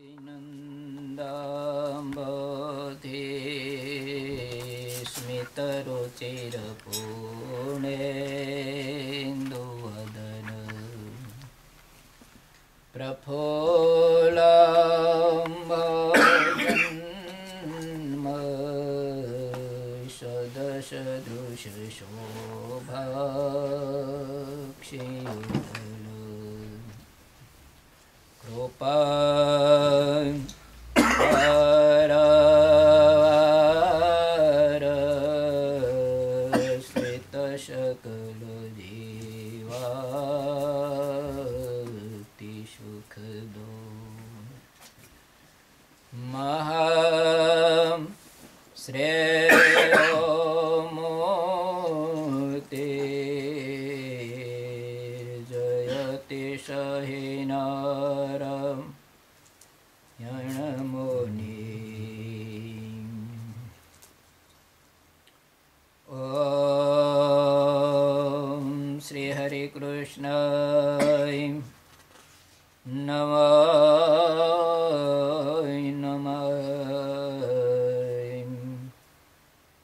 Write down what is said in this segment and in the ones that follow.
नन्दाम्बोधे स्मितरुचिरपूर्णेन्दुवदन प्रफुल्लाम्बोजन्म सदशदृशशोभाक्षियुतल कृपा सकल सुखदो महा श्रेयो मोते जयति सहिनारम यणमुनि ओम श्री हरि कृष्ण नमः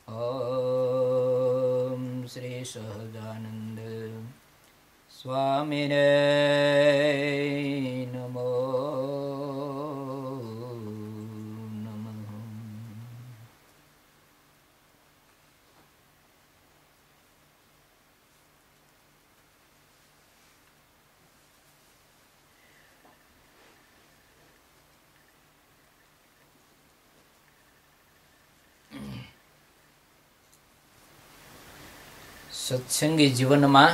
ओम श्री सहजानंद स्वामिने नमो नमः। સત્સંગી જીવનમાં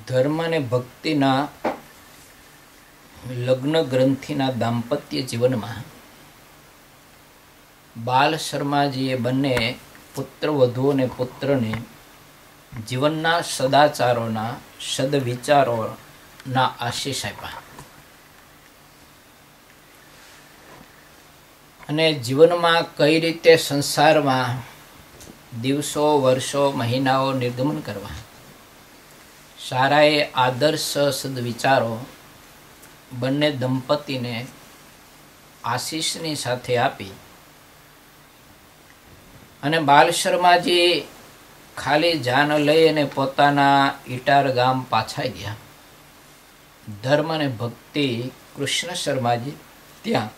ધર્મ અને ભક્તિના લગ્ન ગ્રંથિના દાંપત્ય જીવનમાં બાલ શર્માજીએ બંને પુત્ર વધુ અને પુત્રને જીવનના સદાચારોના સદવિચારોના આશીષ આપ્યા અને જીવનમાં કઈ રીતે સંસારમાં દિવસો વર્ષો મહિનાઓ નિર્ગમન કરવા સારા એ આદર્શ સદવિચારો બંને દંપતીને આશીષની સાથે આપી અને બાલ શર્માજી ખાલી જાન લઈ અને પોતાના ઇટાર ગામ પાછા ગયા. ધર્મ અને ભક્તિ કૃષ્ણ શર્માજી ત્યાં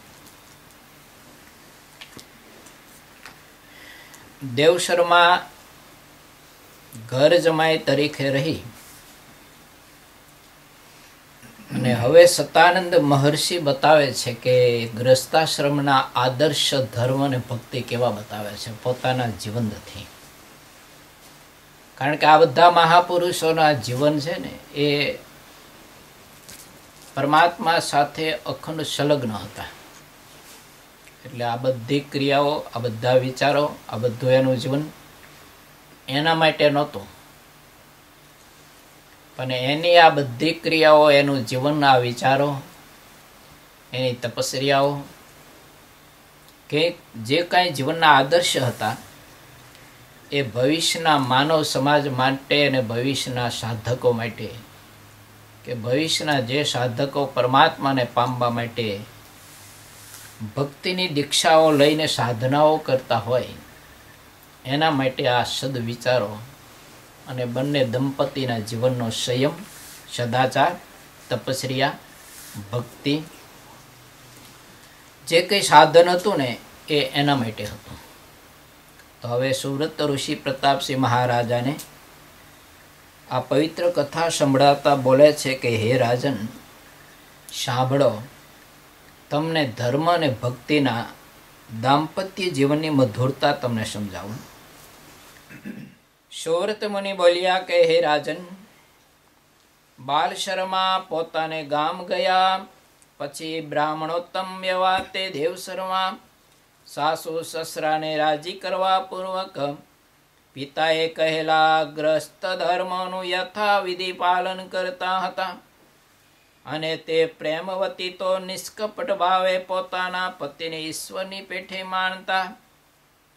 દેવ શર્મા ઘર જમાઈ તરીકે રહી અને હવે સતાનંદ મહર્ષિ બતાવે છે કે ગ્રસ્તાશ્રમના આદર્શ ધર્મ અને ભક્તિ કેવા બતાવે છે પોતાના જીવનથી. કારણ કે આ બધા મહાપુરુષોના જીવન છે ને એ પરમાત્મા સાથે અખંડ સંલગ્ન હતા. એટલે આ બધી ક્રિયાઓ, આ બધા વિચારો, આ બધું એનું જીવન એના માટે નહોતું, પણ એની આ બધી ક્રિયાઓ, એનું જીવન, આ વિચારો, એની તપસ્યાઓ કે જે કાંઈ જીવનના આદર્શ હતા એ ભવિષ્યના માનવ સમાજ માટે અને ભવિષ્યના સાધકો માટે કે ભવિષ્યના જે સાધકો પરમાત્માને પામવા માટે ભક્તિની દીક્ષાઓ લઈને સાધનાઓ કરતા હોય એના માટે આ સદવિચારો અને બંને દંપતીના જીવનનો સંયમ, સદાચાર, તપસ્યા, ભક્તિ જે કંઈ સાધન હતું ને એ એના માટે હતું. તો હવે સુવ્રત ઋષિ પ્રતાપસિંહ મહારાજાને આ પવિત્ર કથા સંભળાવતા બોલે છે કે હે રાજન, સાંભળો, તમને ધર્મ અને ભક્તિના દાંપત્ય જીવનની મધુરતા તમને સમજાવું. સુવ્રત મુનિ બોલ્યા કે હે રાજન, બાલ શર્મા પોતાને ગામ ગયા પછી બ્રાહ્મણોત્તમ વ્યવહાર તે દેવ શર્મા સાસુ સસરાને રાજી કરવા પૂર્વક પિતાએ કહેલા ગ્રસ્ત ધર્મનું યથાવિધિ પાલન કરતા હતા અને તે પ્રેમવતી તો નિષ્કપટ ભાવે પોતાના પતિને ઈશ્વરની પેઠે માનતા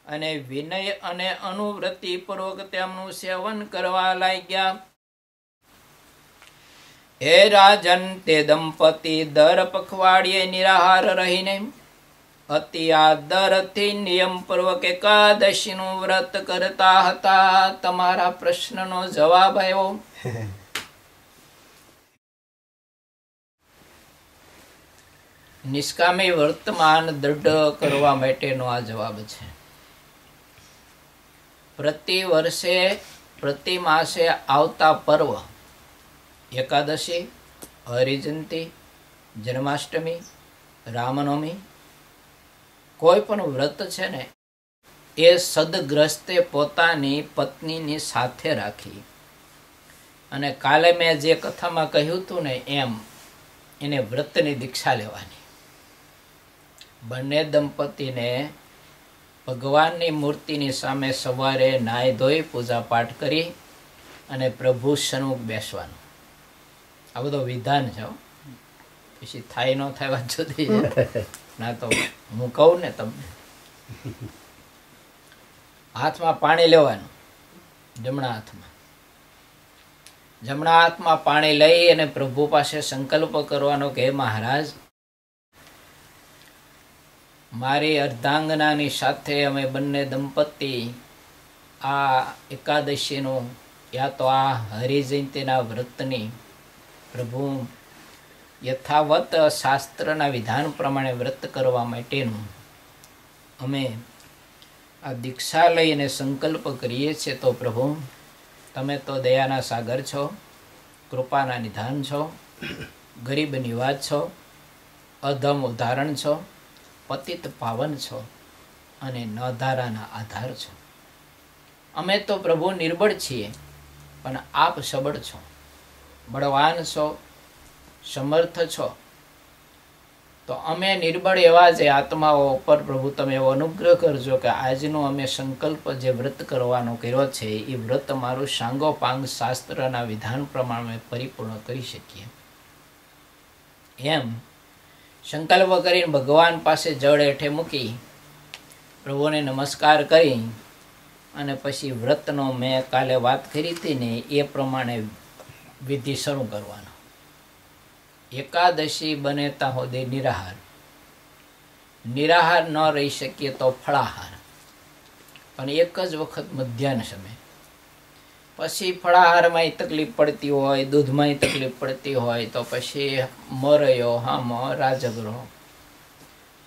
અને વિનય અને અનુવૃત્તિપૂર્વક તેમનું સેવન કરવા લાગ્યા. હે રાજન, તે દંપતી દર પખવાડિયે નિરાહાર રહીને અતિ આદરથી નિયમપૂર્વક એકાદશીનું વ્રત કરતા હતા. તમારા પ્રશ્નનો જવાબ આવ્યો. નિષ્કામી વર્તમાન દૃઢ કરવા માટેનો આ જવાબ છે. પ્રતિ વર્ષે પ્રતિ માસે આવતા પર્વ, એકાદશી, હરિજયંતી, જન્માષ્ટમી, રામનવમી, કોઈ પણ વ્રત છે ને એ સદગ્રસ્તે પોતાની પત્નીની સાથે રાખી અને કાલે મેં જે કથામાં કહ્યું હતું ને એમ એને વ્રતની દીક્ષા લેવાની. બંને દંપતીને ભગવાનની મૂર્તિની સામે સવારે નાહી ધોઈ પૂજા પાઠ કરી અને પ્રભુ સન્મુખ બેસવાનું. આ બધો વિધાન છે. પછી થાય ન થાય વાત જુદી છે. ના તો હું કહું ને તમને, હાથમાં પાણી લેવાનું, જમણા હાથમાં પાણી લઈ અને પ્રભુ પાસે સંકલ્પ કરવાનો કે હે મહારાજ, મારી અર્ધાંગનાની સાથે અમે બંને દંપતી આ એકાદશીનું યા તો આ હરિજયંતીના વ્રતની પ્રભુ યથાવત શાસ્ત્રના વિધાન પ્રમાણે વ્રત કરવા માટેનું અમે આ દીક્ષા લઈને સંકલ્પ કરીએ છીએ. તો પ્રભુ, તમે તો દયાના સાગર છો, કૃપાના નિધાન છો, ગરીબ નિવાજ છો, અધમ ઉદાહરણ છો, પતિત પાવન છો અને નધારાના આધાર છો. અમે તો પ્રભુ નિર્બળ છીએ, પણ આપ સબળ છો, બળવાન છો, સમર્થ છો. તો અમે નિર્બળ એવા જે આત્માઓ પર પ્રભુ તમે એવો અનુગ્રહ કરજો કે આજનો અમે સંકલ્પ જે વ્રત કરવાનો કર્યો છે એ વ્રત મારું સાંગોપાંગ શાસ્ત્રના વિધાન પ્રમાણે પરિપૂર્ણ કરી શકીએ. એમ સંકલ્પ કરીને ભગવાન પાસે જળ હેઠે મૂકી પ્રભુને નમસ્કાર કરી અને પછી વ્રતનો મેં કાલે વાત કરી હતી ને એ પ્રમાણે વિધિ શરૂ કરવાનો. એકાદશી બને ત્યાં સુધી નિરાહાર ન રહી શકીએ તો ફળાહાર, પણ એક જ વખત મધ્યાહન સમય. પછી ફળાહારમાં તકલીફ પડતી હોય, દૂધમાં તકલીફ પડતી હોય તો પછી મોરૈયો, હામો, રાજગરો.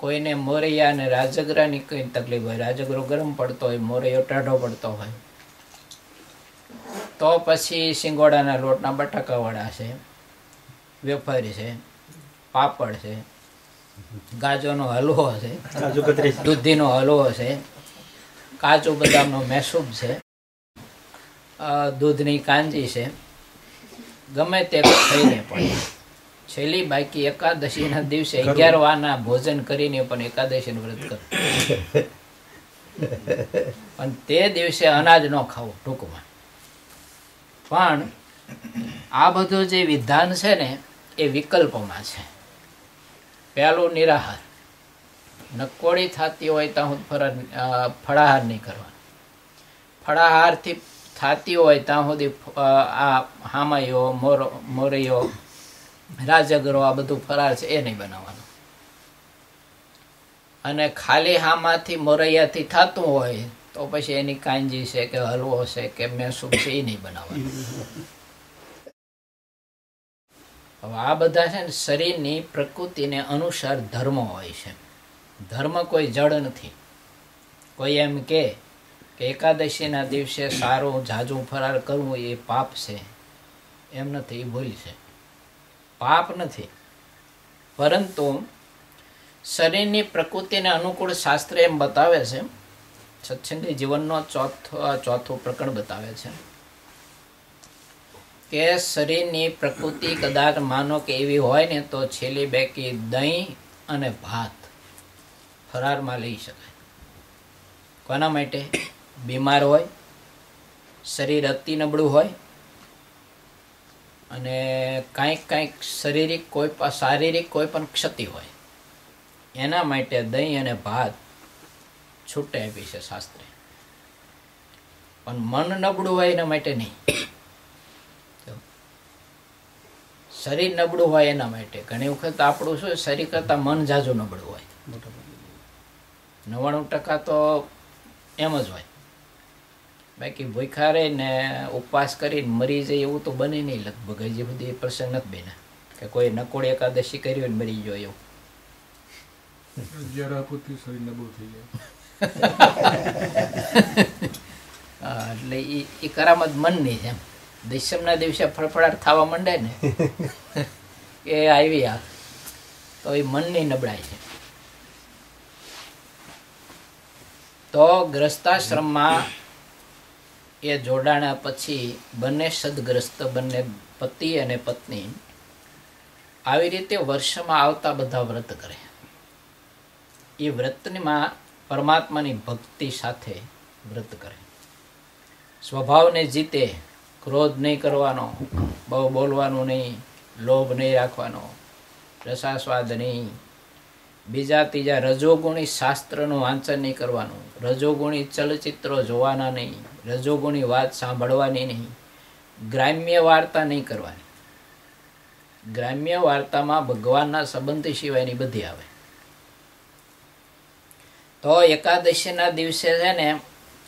કોઈને મોરૈયા અને રાજગરાની કઈ તકલીફ હોય, રાજગરો ગરમ પડતો હોય, મોરૈયો ટાઢો પડતો હોય, તો પછી સિંગોડાના લોટના બટાકાવાળા છે, વેફર છે, પાપડ છે, ગાજરનો હલવો છે, દૂધીનો હલવો છે, કાજુ બદામનો મેસૂબ છે, દૂધની કાંજી છે, ગમે તે ખાઈને પણ છેલ્લી બાકી એકાદશીના દિવસે 11 વારના ભોજન કરીને પણ એકાદશીનું વ્રત કરે. પણ તે દિવસે અનાજ ન ખાવું ટૂંકમાં. પણ આ બધું જે વિધાન છે ને એ વિકલ્પમાં છે. પહેલું નિરાહાર, નકોડી થતી હોય ત્યાં ફળાહાર નહીં કરવાનો. ફળાહારથી થતી હોય ત્યાં સુધી આ હામાયો, મોરૈયો, રાજગરો આ બધું ફરાર છે એ નહીં બનાવવાનું. અને ખાલી હામાંથી મોરૈયાથી થતું હોય તો પછી એની કાંજી છે કે હલવો છે કે મેસૂબ છે એ નહીં બનાવવાનું. હવે આ બધા છે ને શરીરની પ્રકૃતિને અનુસાર ધર્મ હોય છે. ધર્મ કોઈ જડ નથી. કોઈ એમ કે એકાદશીના દિવસે સારું ઝાઝું ફરાર કરવું એ પાપ છે, એમ નથી, એ ભૂલ છે. પાપ નથી, પરંતુ શરીરની પ્રકૃતિને અનુકૂળ શાસ્ત્ર એમ બતાવે છે. સત્સંગી જીવનનો ચોથું પ્રકરણ બતાવે છે કે શરીરની પ્રકૃતિ કદાચ માનો કે એવી હોય ને તો છેલ્લી બેકી દહીં અને ભાત ફરારમાં લઈ શકાય. કોના માટે? બીમાર હોય, શરીર અતિ નબળું હોય અને કાંઈક શારીરિક કોઈ પણ ક્ષતિ હોય, એના માટે દહીં અને ભાત છૂટે આપી છે શાસ્ત્રે. પણ મન નબળું હોય એના માટે નહીં. શરીર નબળું હોય એના માટે. ઘણી વખત આપણું શું શરીર કરતાં મન જાજુ નબળું હોય. 99% તો એમ જ હોય. બાકી ભૂખ્યા રહીને ઉપવાસ કરીને મરી જાય એવું તો બને નહીં લગભગ. હજી બધી પ્રસંગ નથી બન્યા કે કોઈ નકોડી એકાદશી કરી હોય ને મરી ગયો એવું. એટલે એ કરામત મનની છે એમ. દશમના દિવસે ફળફળાટ થવા માંડે ને એ આવી આ તો એ મનની નબળાઈ છે. તો ગ્રસ્તાશ્રમમાં એ જોડાણા પછી બંને સદગ્રસ્ત, બંને પતિ અને પત્ની આવી રીતે વર્ષમાં આવતા બધા વ્રત કરે. એ વ્રતમાં પરમાત્માની ભક્તિ સાથે વ્રત કરે. સ્વભાવને જીતે, ક્રોધ નહીં કરવાનો, બહુ બોલવાનું નહીં, લોભ નહીં રાખવાનો, રસાસ્વાદ નહીં, બીજા ત્રીજા રજોગુણી શાસ્ત્રનું વાંચન નહીં કરવાનું, રજોગુણી ચલચિત્રો જોવાના નહીં, રજોગુણી વાત સાંભળવાની નહીં, ગ્રામ્ય વાર્તા નહીં કરવાની. ગ્રામ્ય વાર્તામાં ભગવાનના સંબંધ સિવાયની બધી આવે. તો એકાદશીના દિવસે છે ને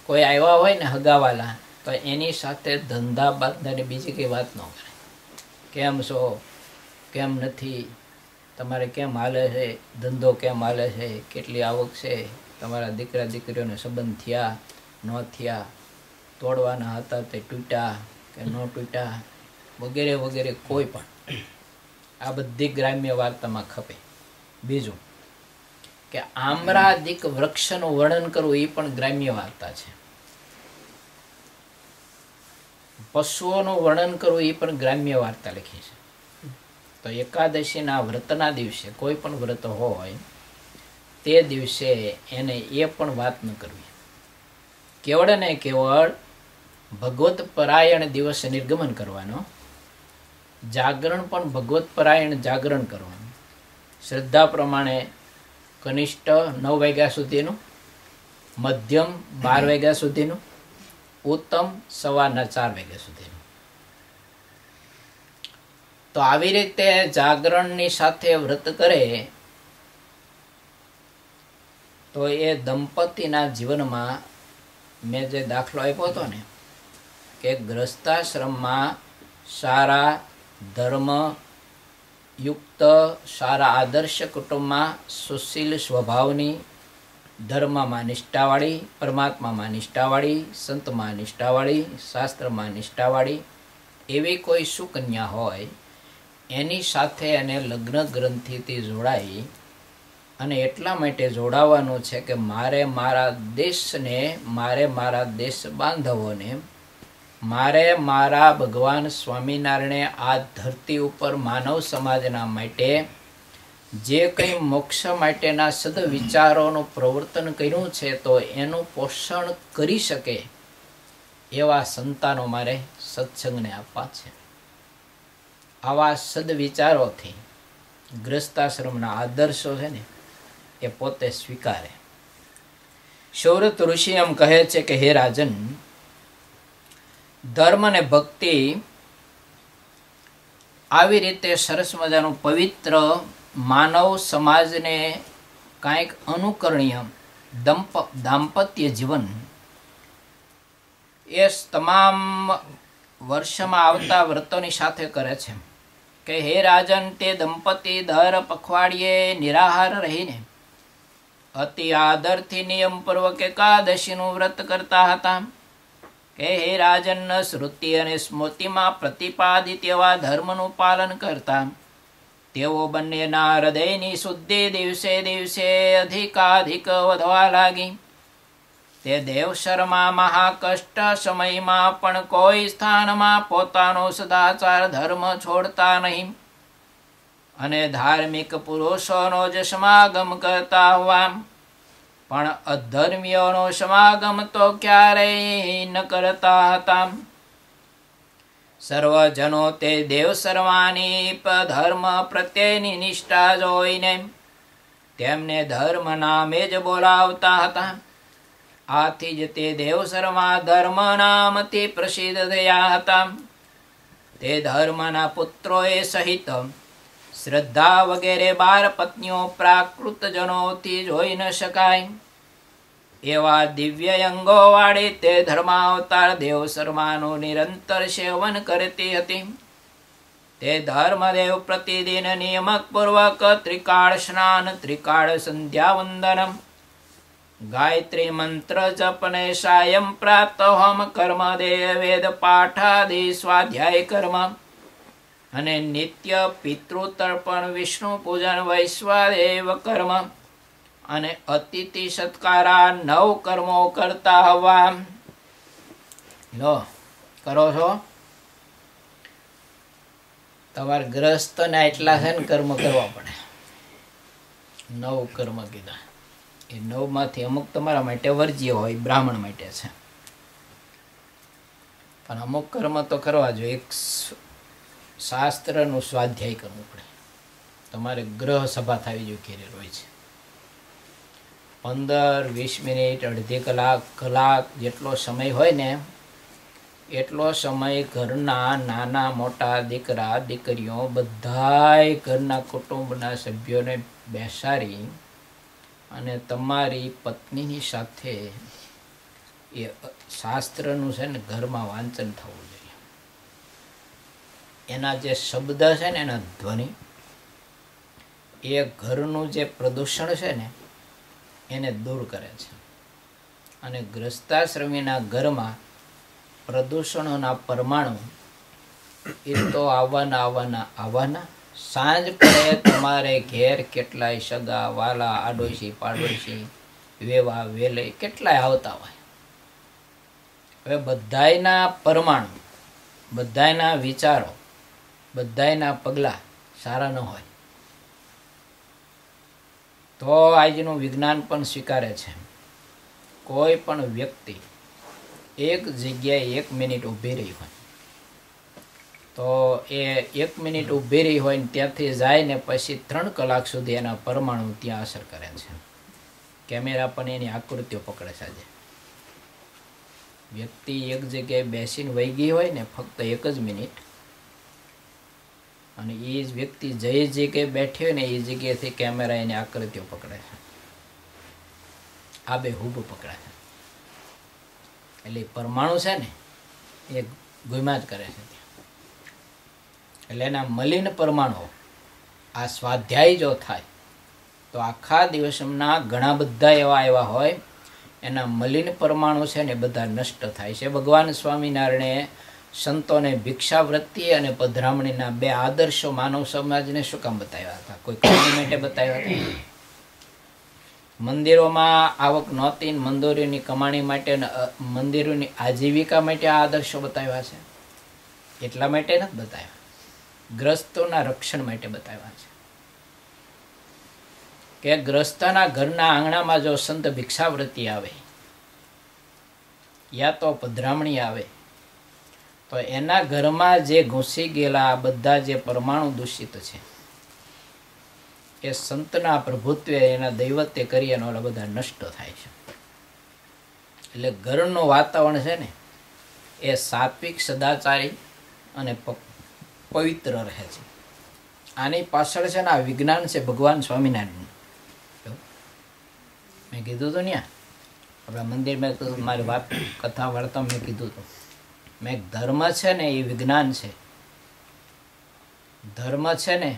કોઈ આવ્યા હોય ને હગાવાલા, તો એની સાથે ધંધા બાંધવાની બીજી કંઈ વાત ન કરે. કેમ છો, કેમ નથી, તમારે કેમ હાલે છે, ધંધો કેમ હાલે છે, કેટલી આવક છે, તમારા દીકરા દીકરીઓને સંબંધ થયા ન થયા, તોડવાના હતા તે તૂટ્યા કે ન તૂટ્યા, વગેરે વગેરે કોઈ પણ. આ બધી ગ્રામ્ય વાર્તામાં ખપે. બીજું કે આમ્રાદિક વૃક્ષનું વર્ણન કરવું એ પણ ગ્રામ્ય વાર્તા છે. પશુઓનું વર્ણન કરવું એ પણ ગ્રામ્ય વાર્તા લખી છે. તો એકાદશીના વ્રતના દિવસે કોઈ પણ વ્રત હોય તે દિવસે એને એ પણ વાત ન કરવી. કેવળ ને કેવળ ભગવત પરાયણ દિવસ નિર્ગમન કરવાનો, જાગરણ પણ ભગવત પરાયણ જાગરણ કરવાનું. શ્રદ્ધા પ્રમાણે કનિષ્ઠ 9 વાગ્યા સુધીનું, મધ્યમ 12 વાગ્યા સુધીનું, ઉત્તમ 4:15 વાગ્યા સુધીનું. તો આવી રીતે જાગરણની સાથે વ્રત કરે તો એ દંપતીના જીવનમાં મેં જે દાખલો આપ્યો હતો ને કે ગ્રસ્તાશ્રમમાં સારા ધર્મ યુક્ત, સારા આદર્શ કુટુંબમાં સુશીલ સ્વભાવની, ધર્મમાં નિષ્ઠાવાળી, પરમાત્મામાં નિષ્ઠાવાળી, સંતમાં નિષ્ઠાવાળી, શાસ્ત્રમાં નિષ્ઠાવાળી એવી કોઈ સુકન્યા હોય એની સાથે એને લગ્ન ગ્રંથિથી જોડાઈ. અને એટલા માટે જોડાવાનું છે કે મારે મારા દેશને, મારે મારા દેશ બાંધવોને, મારે મારા ભગવાન સ્વામિનારાયણે આ ધરતી ઉપર માનવ સમાજના માટે જે કંઈ મોક્ષ માટેના સદવિચારોનું પ્રવર્તન કર્યું છે તો એનું પોષણ કરી શકે એવા સંતાનો મારે સત્સંગને આપવા છે. આવા સદવિચારોથી ગ્રસ્તાશ્રમના આદર્શો છે ને એ પોતે સ્વીકારે. શૌરત ઋષિ એમ કહે છે કે હે રાજન, ધર્મ અને ભક્તિ આવી રીતે સરસ મજાનું પવિત્ર માનવ સમાજને કાંઈક અનુકરણીય દાંપત્ય જીવન એ તમામ વર્ષમાં આવતા વ્રતોની સાથે કરે છે. કે હે રાજન, તે દંપતી દર પખવાડિયે નિરાહાર રહીને અતિ આદરથી નિયમપૂર્વક એકાદશીનું વ્રત કરતા હતા. કે હે રાજન, શ્રુતિ અને સ્મૃતિમાં પ્રતિપાદિત એવા ધર્મનું પાલન કરતા તેઓ બંનેના હૃદયની શુદ્ધિ દિવસે દિવસે અધિકાધિક વધવા લાગી. તે દેવશરમાં મહાકષ્ટ સમયમાં પણ કોઈ સ્થાનમાં પોતાનો સદાચાર ધર્મ છોડતા નહીં અને ધાર્મિક પુરુષોનો જ સમાગમ કરતા હોવા પણ અધર્મીઓનો સમાગમ તો ક્યારેય ન કરતા હતા. સર્વજનો તે દેવશર્માની ધર્મ પ્રત્યેની નિષ્ઠા જોઈને તેમને ધર્મ નામે જ બોલાવતા હતા. આથી જ તે દેવશર્મા ધર્મ નામથી પ્રસિદ્ધ થયા હતા. તે ધર્મના પુત્રોએ સહિત શ્રદ્ધા વગેરે 12 પત્નીઓ પ્રાકૃતજનોથી જોઈ ન શકાય એવા દિવ્ય અંગો વાળી તે ધર્માવતાર દેવ શર્માનું નિરંતર સેવન કરતી હતી. તે ધર્મદેવ પ્રતિદિન નિયમક પૂર્વક ત્રિકાળ સ્નાન, ત્રિકાળ સંધ્યા વંદનમ, ગાયત્રી મંત્ર જપને સાયં પ્રાપ્ત હોમ કર્મ, દેવ વેદ પાઠાદિ સ્વાધ્યાય કર્મ અને નિત્ય પિતૃતર્પણ, વિષ્ણુ પૂજન, વૈશ્વાદેવ કર્મ અને અતિથિ સત્કારા 9 કર્મો કરતા હવા. લો કરો છો તમારા ગ્રસ્તને એટલા છે ને કર્મ કરવા પડે. 9 કર્મ કીધા. એ 9 માંથી અમુક તમારા માટે વર્જ્ય હોય, બ્રાહ્મણ માટે છે, પણ અમુક કર્મ તો કરવા જોઈએ. એક શાસ્ત્રનું સ્વાધ્યાય કરવું પડે. તમારે ગ્રહ સભા થવી જોઈએ ઘેરે રોજ 15-20 મિનિટ, અડધી કલાક જેટલો સમય હોય ને એટલો સમય ઘરના નાના મોટા દીકરા દીકરીઓ બધાય ઘરના કુટુંબના સભ્યોને બેસાડી અને તમારી પત્નીની સાથે એ શાસ્ત્રનું છે ને ઘરમાં વાંચન થવું જોઈએ. એના જે શબ્દ છે ને, એના ધ્વનિ, એ ઘરનું જે પ્રદૂષણ છે ને એને દૂર કરે છે. અને ગ્રસ્તાશ્રમીના ઘરમાં પ્રદૂષણોના પરમાણુ એ તો આવવાના. સાંજ પડે તમારે ઘેર કેટલાય સગા વાલા, આડોશી પાડોશી, વેવા વેલે કેટલાય આવતા હોય. હવે બધાયના પરમાણુ, બધાયના વિચારો, બધાયના પગલાં સારા ન હોય તો આજનું વિજ્ઞાન પણ સ્વીકારે છે કોઈ પણ વ્યક્તિ એક જગ્યાએ 1 મિનિટ ઊભી રહી હોય તો એ 1 મિનિટ ઊભી રહી હોય ને ત્યાંથી જાય ને પછી 3 કલાક સુધી એના પરમાણુ ત્યાં અસર કરે છે. કેમેરા પણ એની આકૃતિઓ પકડે છે. આજે વ્યક્તિ એક જગ્યાએ બેસીને વહી ગઈ હોય ને ફક્ત 1 જ મિનિટ, અને એ જ વ્યક્તિ જે જગ્યાએ બેઠી હોય ને એ જગ્યાએથી કેમેરા એની આકૃતિઓ પકડે છે, આબેહૂબ પકડે છે. એટલે પરમાણુ છે ને એ ગુમ્યા જ કરે છે. એટલે એના મલિન પરમાણુ આ સ્વાધ્યાય જો થાય તો આખા દિવસના ઘણા બધા એવા હોય એના મલિન પરમાણુ છે ને બધા નષ્ટ થાય છે. ભગવાન સ્વામિનારાયણે સંતોને ભિક્ષાવૃત્તિ અને પધરામણીના 2 આદર્શો માનવ સમાજને શું કામ બતાવ્યા હતા? કોઈ કામ માટે બતાવ્યા હતા? મંદિરોમાં આવક નહોતી, મંદિરોની કમાણી માટે, મંદિરોની આજીવિકા માટે આ આદર્શો બતાવ્યા છે. એટલા માટે નથી બતાવ્યા, ગ્રસ્તોના રક્ષણ માટે બતાવ્યા છે. કે ગ્રસ્તના ઘરના આંગણામાં જો સંત ભિક્ષાવૃત્તિ આવે યા તો પધરામણી આવે તો એના ઘરમાં જે ઘૂસી ગયેલા બધા જે પરમાણુ દૂષિત છે એ સંતના પ્રભુત્વે, એના દૈવત્ય કરી અને ઓલા બધા નષ્ટ થાય છે. એટલે ઘરનું વાતાવરણ છે ને એ સાત્વિક, સદાચારી અને પવિત્ર રહે છે. આની પાછળ છે ને આ વિજ્ઞાન છે ભગવાન સ્વામિનારાયણ. મેં કીધું હતું ને આપણા મંદિરમાં તો મારી વાત કથા વાર્તા મેં કીધું હતું. મેં ધર્મ છે ને એ વિજ્ઞાન છે. ધર્મ છે ને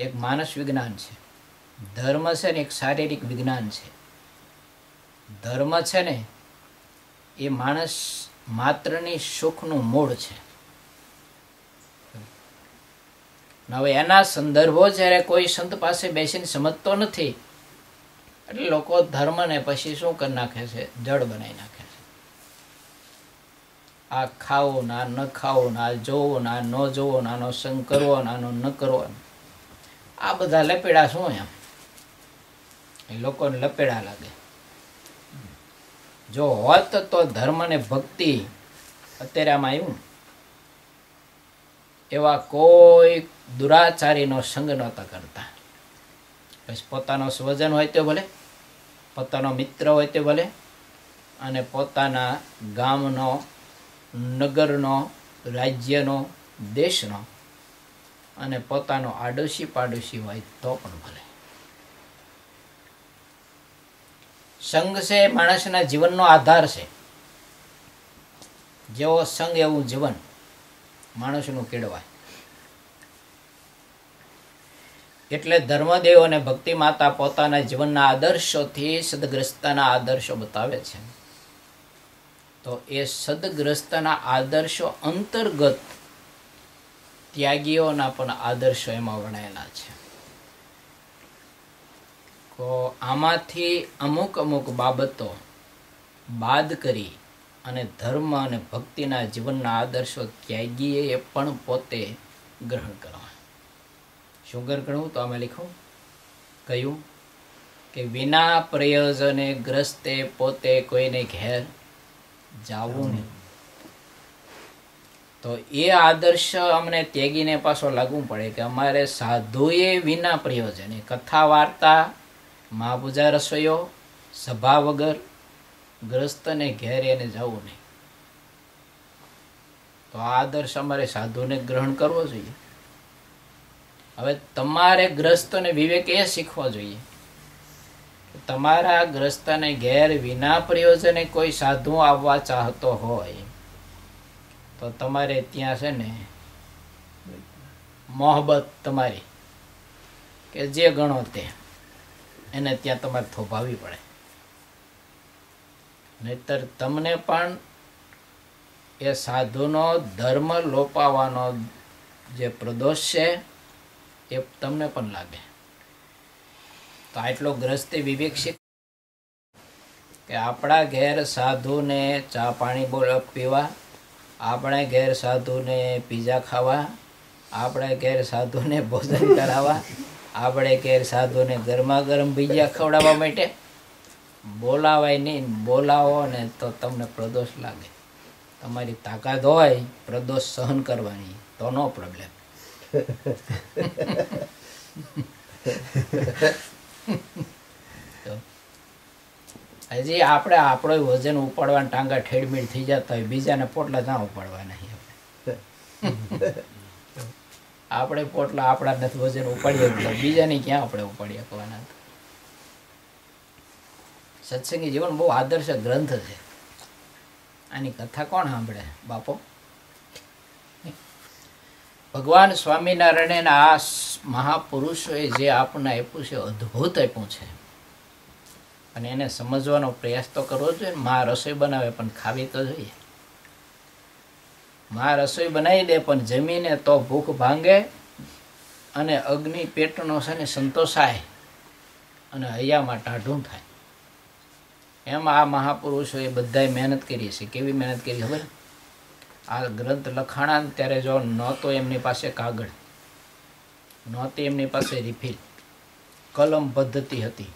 એક માનસ વિજ્ઞાન છે. ધર્મ છે ને એક શારીરિક વિજ્ઞાન છે. ધર્મ છે ને એ માણસ માત્રની સુખનું મૂળ છે. હવે એના સંદર્ભો જ્યારે કોઈ સંત પાસે બેસીને સમજતો નથી એટલે લોકો ધર્મને પછી શું કરી નાખે છે? જડ બનાવી નાખે છે. આ ખાવું ના ન ખાવું, ના જોવું ના ન જોવું, નાનો સંગ કરવો નાનો ન કરવો, આ બધા લપેડા શું એમ એ લોકોને લપેડા લાગે. જો હોત તો ધર્મ ને ભક્તિ અત્યારે આમાં આવ્યું, એવા કોઈ દુરાચારીનો સંગ નહોતા કરતા. પછી પોતાનો સ્વજન હોય તો ભલે, પોતાનો મિત્ર હોય તો ભલે, અને પોતાના ગામનો, નગરનો, રાજ્યનો, દેશનો અને પોતાનો આડોશી પાડોશી હોય તો પણ ભલે. સંગ છે માણસના જીવનનો આધાર છે. જેવો સંગ એવું જીવન માણસનું કેળવાય. એટલે ધર્મદેવ અને ભક્તિ માતા પોતાના જીવનના આદર્શોથી સદગ્રસ્તના આદર્શો બતાવે છે. તો એ સદગ્રસ્તના આદર્શો અંતર્ગત ત્યાગીઓના પણ આદર્શો એમાં વર્ણવેલા છે. તો આમાંથી અમુક અમુક બાબતો બાદ કરી અને ધર્મ અને ભક્તિના જીવનના આદર્શો ત્યાગીએ પણ પોતે ગ્રહણ કરવા. શું ગણવું? તો આમાં લખ્યું કહ્યું કે વિના પ્રયોજને ગ્રસ્તે પોતે કોઈને ઘેર જાવું નહીં. તો એ આદર્શ અમને ત્યાગીને પાછો લાગવું પડે કે અમારે સાધુએ વિના પ્રયોજને કથા વાર્તા મહાપૂજા રસોઈઓ સભા વગર ગ્રસ્તને ઘેર એને જવું નહીં. તો આ આદર્શ અમારે સાધુને ગ્રહણ કરવો જોઈએ. હવે તમારે ગ્રસ્તને વિવેક એ શીખવો જોઈએ. તમારા ગ્રસ્તને ઘેર વિના પ્રયોજને કોઈ સાધુ આવવા ચાહતો હોય તો તમારે ત્યાં છે ને મોહબ્બત તમારી કે જે ગણો તે એને ત્યાં તમારે થોભાવવી પડે. નહીતર તમને પણ એ સાધુનો ધર્મ લોપાવાનો જે પ્રદોષ છે એ તમને પણ લાગે. તો આટલો ગ્રસ્તે વિવેક છે કે આપણા ઘેર સાધુને ચા પાણી પીવા, આપણે ઘેર સાધુને પીઝા ખાવા, આપણે ઘેર સાધુને ભોજન કરાવવા, આપણે ઘેર સાધુને ગરમા ગરમ બીજા ખવડાવવા માટે બોલાવાય નહીં. બોલાવો ને તો તમને પ્રદોષ લાગે. તમારી તાકાત હોય પ્રદોષ સહન કરવાની તો નો પ્રોબ્લેમ. હજી આપણે આપણો વજન ઉપાડવાના ટાંગા ઠેડમીડ થઈ જતા હોય, બીજાને પોટલા ના ઉપાડવા નહીં. આપણે પોટલા આપણા નથી વજન ઉપાડીએ બીજાને ક્યાં આપણે ઉપાડી શકવાના. સત્સંગી જીવન બહુ આદર્શ ગ્રંથ છે. આની કથા કોણ સાંભળે બાપો? ભગવાન સ્વામિનારાયણ આ મહાપુરુષોએ જે આપણને આપ્યું છે અદ્ભુત આપ્યું છે અને એને સમજવાનો પ્રયાસ તો કરવો જોઈએ. માં રસોઈ બનાવે પણ ખાવી તો જોઈએ. માં રસોઈ બનાવી દે પણ જમીને તો ભૂખ ભાંગે અને અગ્નિ પેટનો છે ને સંતોષાય અને હૈયામાં ટાઢું થાય. એમ આ મહાપુરુષોએ બધાએ મહેનત કરી છે. કેવી મહેનત કરી ખબર? આ ગ્રંથ લખાણા ત્યારે જો નહોતો એમની પાસે કાગળ, નહોતી એમની પાસે રિફિલ, કલમ પદ્ધતિ હતી.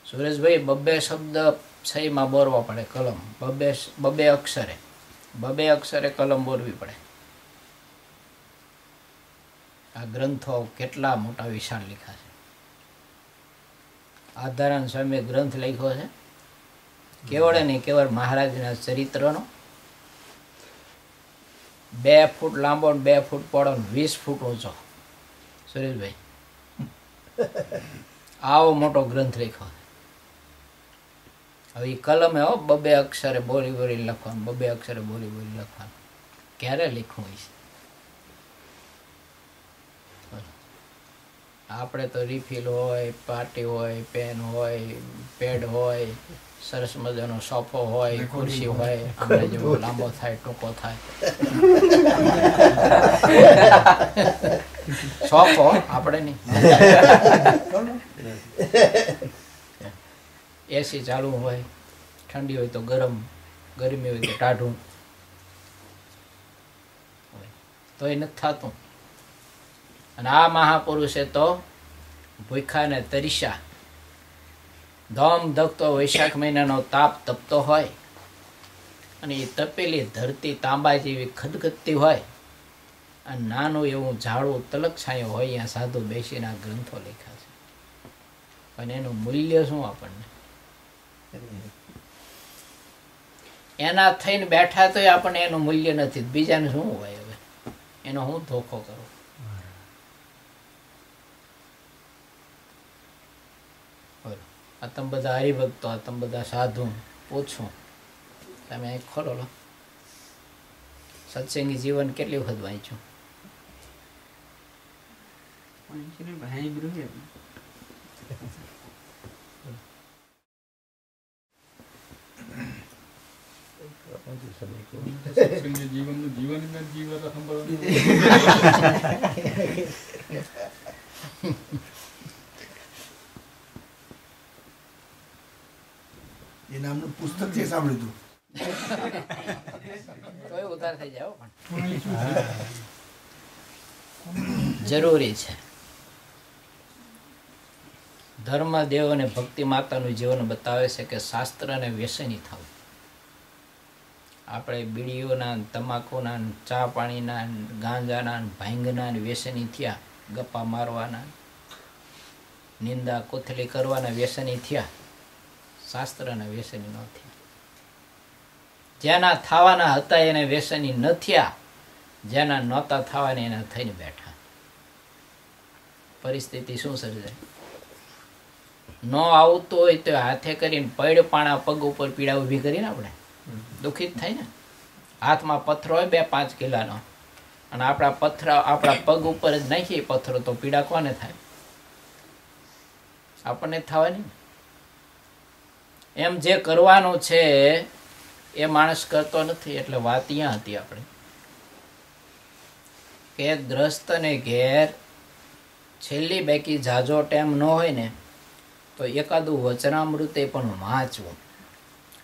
સુરેશભાઈ બબ્બે શબ્દ સહીમાં બોરવા પડે. કલમ બબે અક્ષરે કલમ બોરવી પડે. આ ગ્રંથો કેટલા મોટા વિશાળ લખ્યા છે. આધારાન સ્વામીએ ગ્રંથ લખ્યો છે કેવળ નહીં કેવળ મહારાજના ચરિત્રનો. 2 ફૂટ લાંબો 2 ફૂટ પહોળો 20 ફૂટ ઊંચો. સુરેશભાઈ આવો મોટો ગ્રંથ લખ્યો. હવે એ કલમે હો બબે અક્ષરે બોલી બોલી લખવાનું, બબે અક્ષરે બોલી બોલી લખવાનું. ક્યારે લખવું હોય છે? આપણે તો રિફિલ હોય, પાટી હોય, પેન હોય, પેડ હોય, સરસ મજાનો સોફો હોય, ખુરશી હોય, આપણે જેવો લાંબો થાય ટૂંકો થાય. સોફો આપણે નહીં. એસી ચાલુ હોય, ઠંડી હોય તો ગરમ, ગરમી હોય તો ટાઢું, તો એ નથી થતું. અને આ મહાપુરુષે તો ભૂખ્યા ને તરીસા ધમ ધકતો વૈશાખ મહિનાનો તાપ તપતો હોય અને એ તપેલી ધરતી તાંબા જેવી ખદખદતી હોય અને નાનું એવું ઝાડું તલક છાંયો હોય, અહીંયા સાધુ બેસીને આ ગ્રંથો લખ્યા છે. અને એનું મૂલ્ય શું આપણને? એના થઈને બેઠા તો આપણને એનું મૂલ્ય નથી. બીજાને શું હોય? હવે એનો હું ધોખો કરું? બોલો, આ તમે બધા હરિભક્તો, આ તમે બધા સાધુ, પૂછો તમે અહીં ખોલો લો, સત્સંગી જીવન કેટલી વખત વાંચ્યું? જીવનનું જીવન એ નામનું પુસ્તક છે, સાંભળ્યું તોય ઉધાર થઈ જાવ, પણ જરૂરી છે. ધર્મ, દેવ અને ભક્તિ માતાનું જીવન બતાવે છે કે શાસ્ત્ર અને વ્યસની થવું. આપણે બીડીઓના, તમાકુના, ચા પાણીના, ગાંજાના, ભાંગના વ્યસની થયા, ગપ્પા મારવાના, નિંદા કોથળી કરવાના વ્યસની થયા, શાસ્ત્રના વ્યસની ન થયા. જેના થવાના હતા એને વ્યસની ન થયા, જેના નહોતા થવાને એના થઈને બેઠા. પરિસ્થિતિ શું સર્જાય? ન આવતું હોય તો હાથે કરીને પૈડ પાણા પગ ઉપર પીડા ઊભી કરીને આપણે દુઃખિત થાય ને. હાથમાં પથ્થરો હોય 2-5 કિલોનો, અને આપણા પગ ઉપર જ નાખીએ પથ્થરો, તો પીડા કોને થાય? આપણને થવાની. એમ જે કરવાનું છે એ માણસ કરતો નથી. એટલે વાત ત્યાં હતી આપણે કે ગ્રસ્તને ઘેર છેલ્લી બેકી જાજો ટાઈમ ન હોય ને તો એકાદું વચનામૃતે પણ વાંચવું.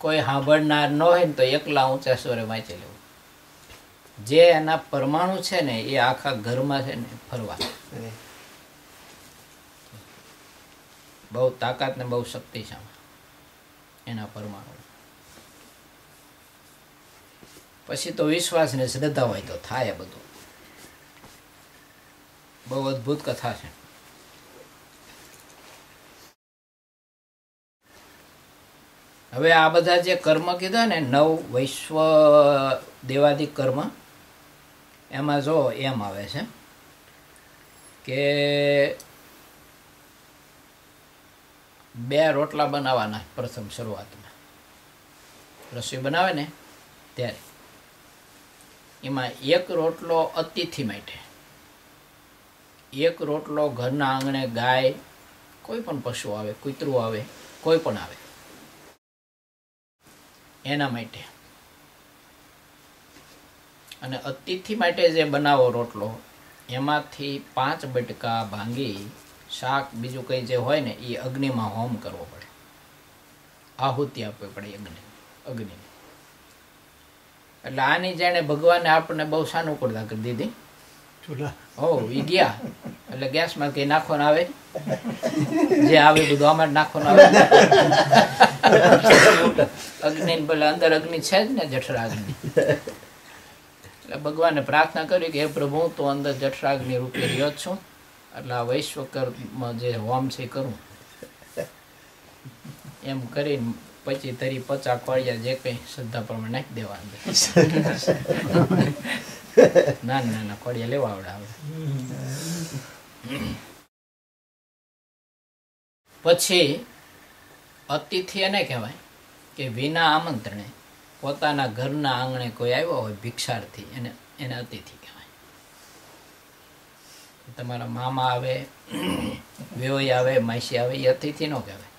કોઈ સાંભળનાર ન હોય ને તો એકલા ઊંચા સ્વરે વાંચી લેવું. જે એના પરમાણુ છે ને એ આખા ઘરમાં છે ને ફરવા. બહુ તાકાત ને બહુ શક્તિ છે એના પરમાણુ. પછી તો વિશ્વાસ ને શ્રદ્ધા હોય તો થાય બધું. બહુ અદ્ભુત કથા છે. હવે આ બધા જે કર્મ કીધા ને, 9 વૈશ્વ દેવાદિક કર્મ, એમાં જો એમ આવે છે કે 2 રોટલા બનાવવાના પ્રથમ શરૂઆતમાં. રસોઈ બનાવે ને ત્યારે એમાં 1 રોટલો અતિથિ માટે, 1 રોટલો ઘરના આંગણે ગાય, કોઈ પણ પશુ આવે, કૂતરું આવે, કોઈ પણ આવે એના માટે. અને અતિથિ માટે જે બનાવો રોટલો, એમાંથી 5 બટકા ભાંગી શાક બીજું કંઈ જે હોય ને એ અગ્નિમાં હોમ કરવો પડે, આહુતિ આપવી પડે અગ્નિને. એટલે આની જાણે ભગવાને આપણને બહુ સાનુકૂળતા કરી દીધી. ઈ ગયા એટલે ગેસમાં કઈ નાખવાનું આવે, જે આવે બધું આમાં નાખવાનું આવે. અગ્નિ ભલે અંદર અગ્નિ છે જ ને, જઠરાગ્નિ. એટલે ભગવાને પ્રાર્થના કરી કે હે પ્રભુ, તું અંદર જઠરાગ્નિ રૂપે રહ્યો છું, એટલે આ વૈશ્વકર્મ જે હોમ છે કરું. એમ કરીને પછી તરી 50 કોળિયા જે કઈ શ્રદ્ધા પ્રમાણે નાખી દેવા અંદર. નાના કોળિયા લેવા આવડે. પછી અતિથિ એને કહેવાય કે વિના આમંત્રણે પોતાના ઘરના આંગણે કોઈ આવ્યો હોય ભિક્ષાર્થી, એને અતિથિ કહેવાય. તમારા મામા આવે, વેવાઈ આવે, માસી આવે, એ અતિથિ ન કહેવાય.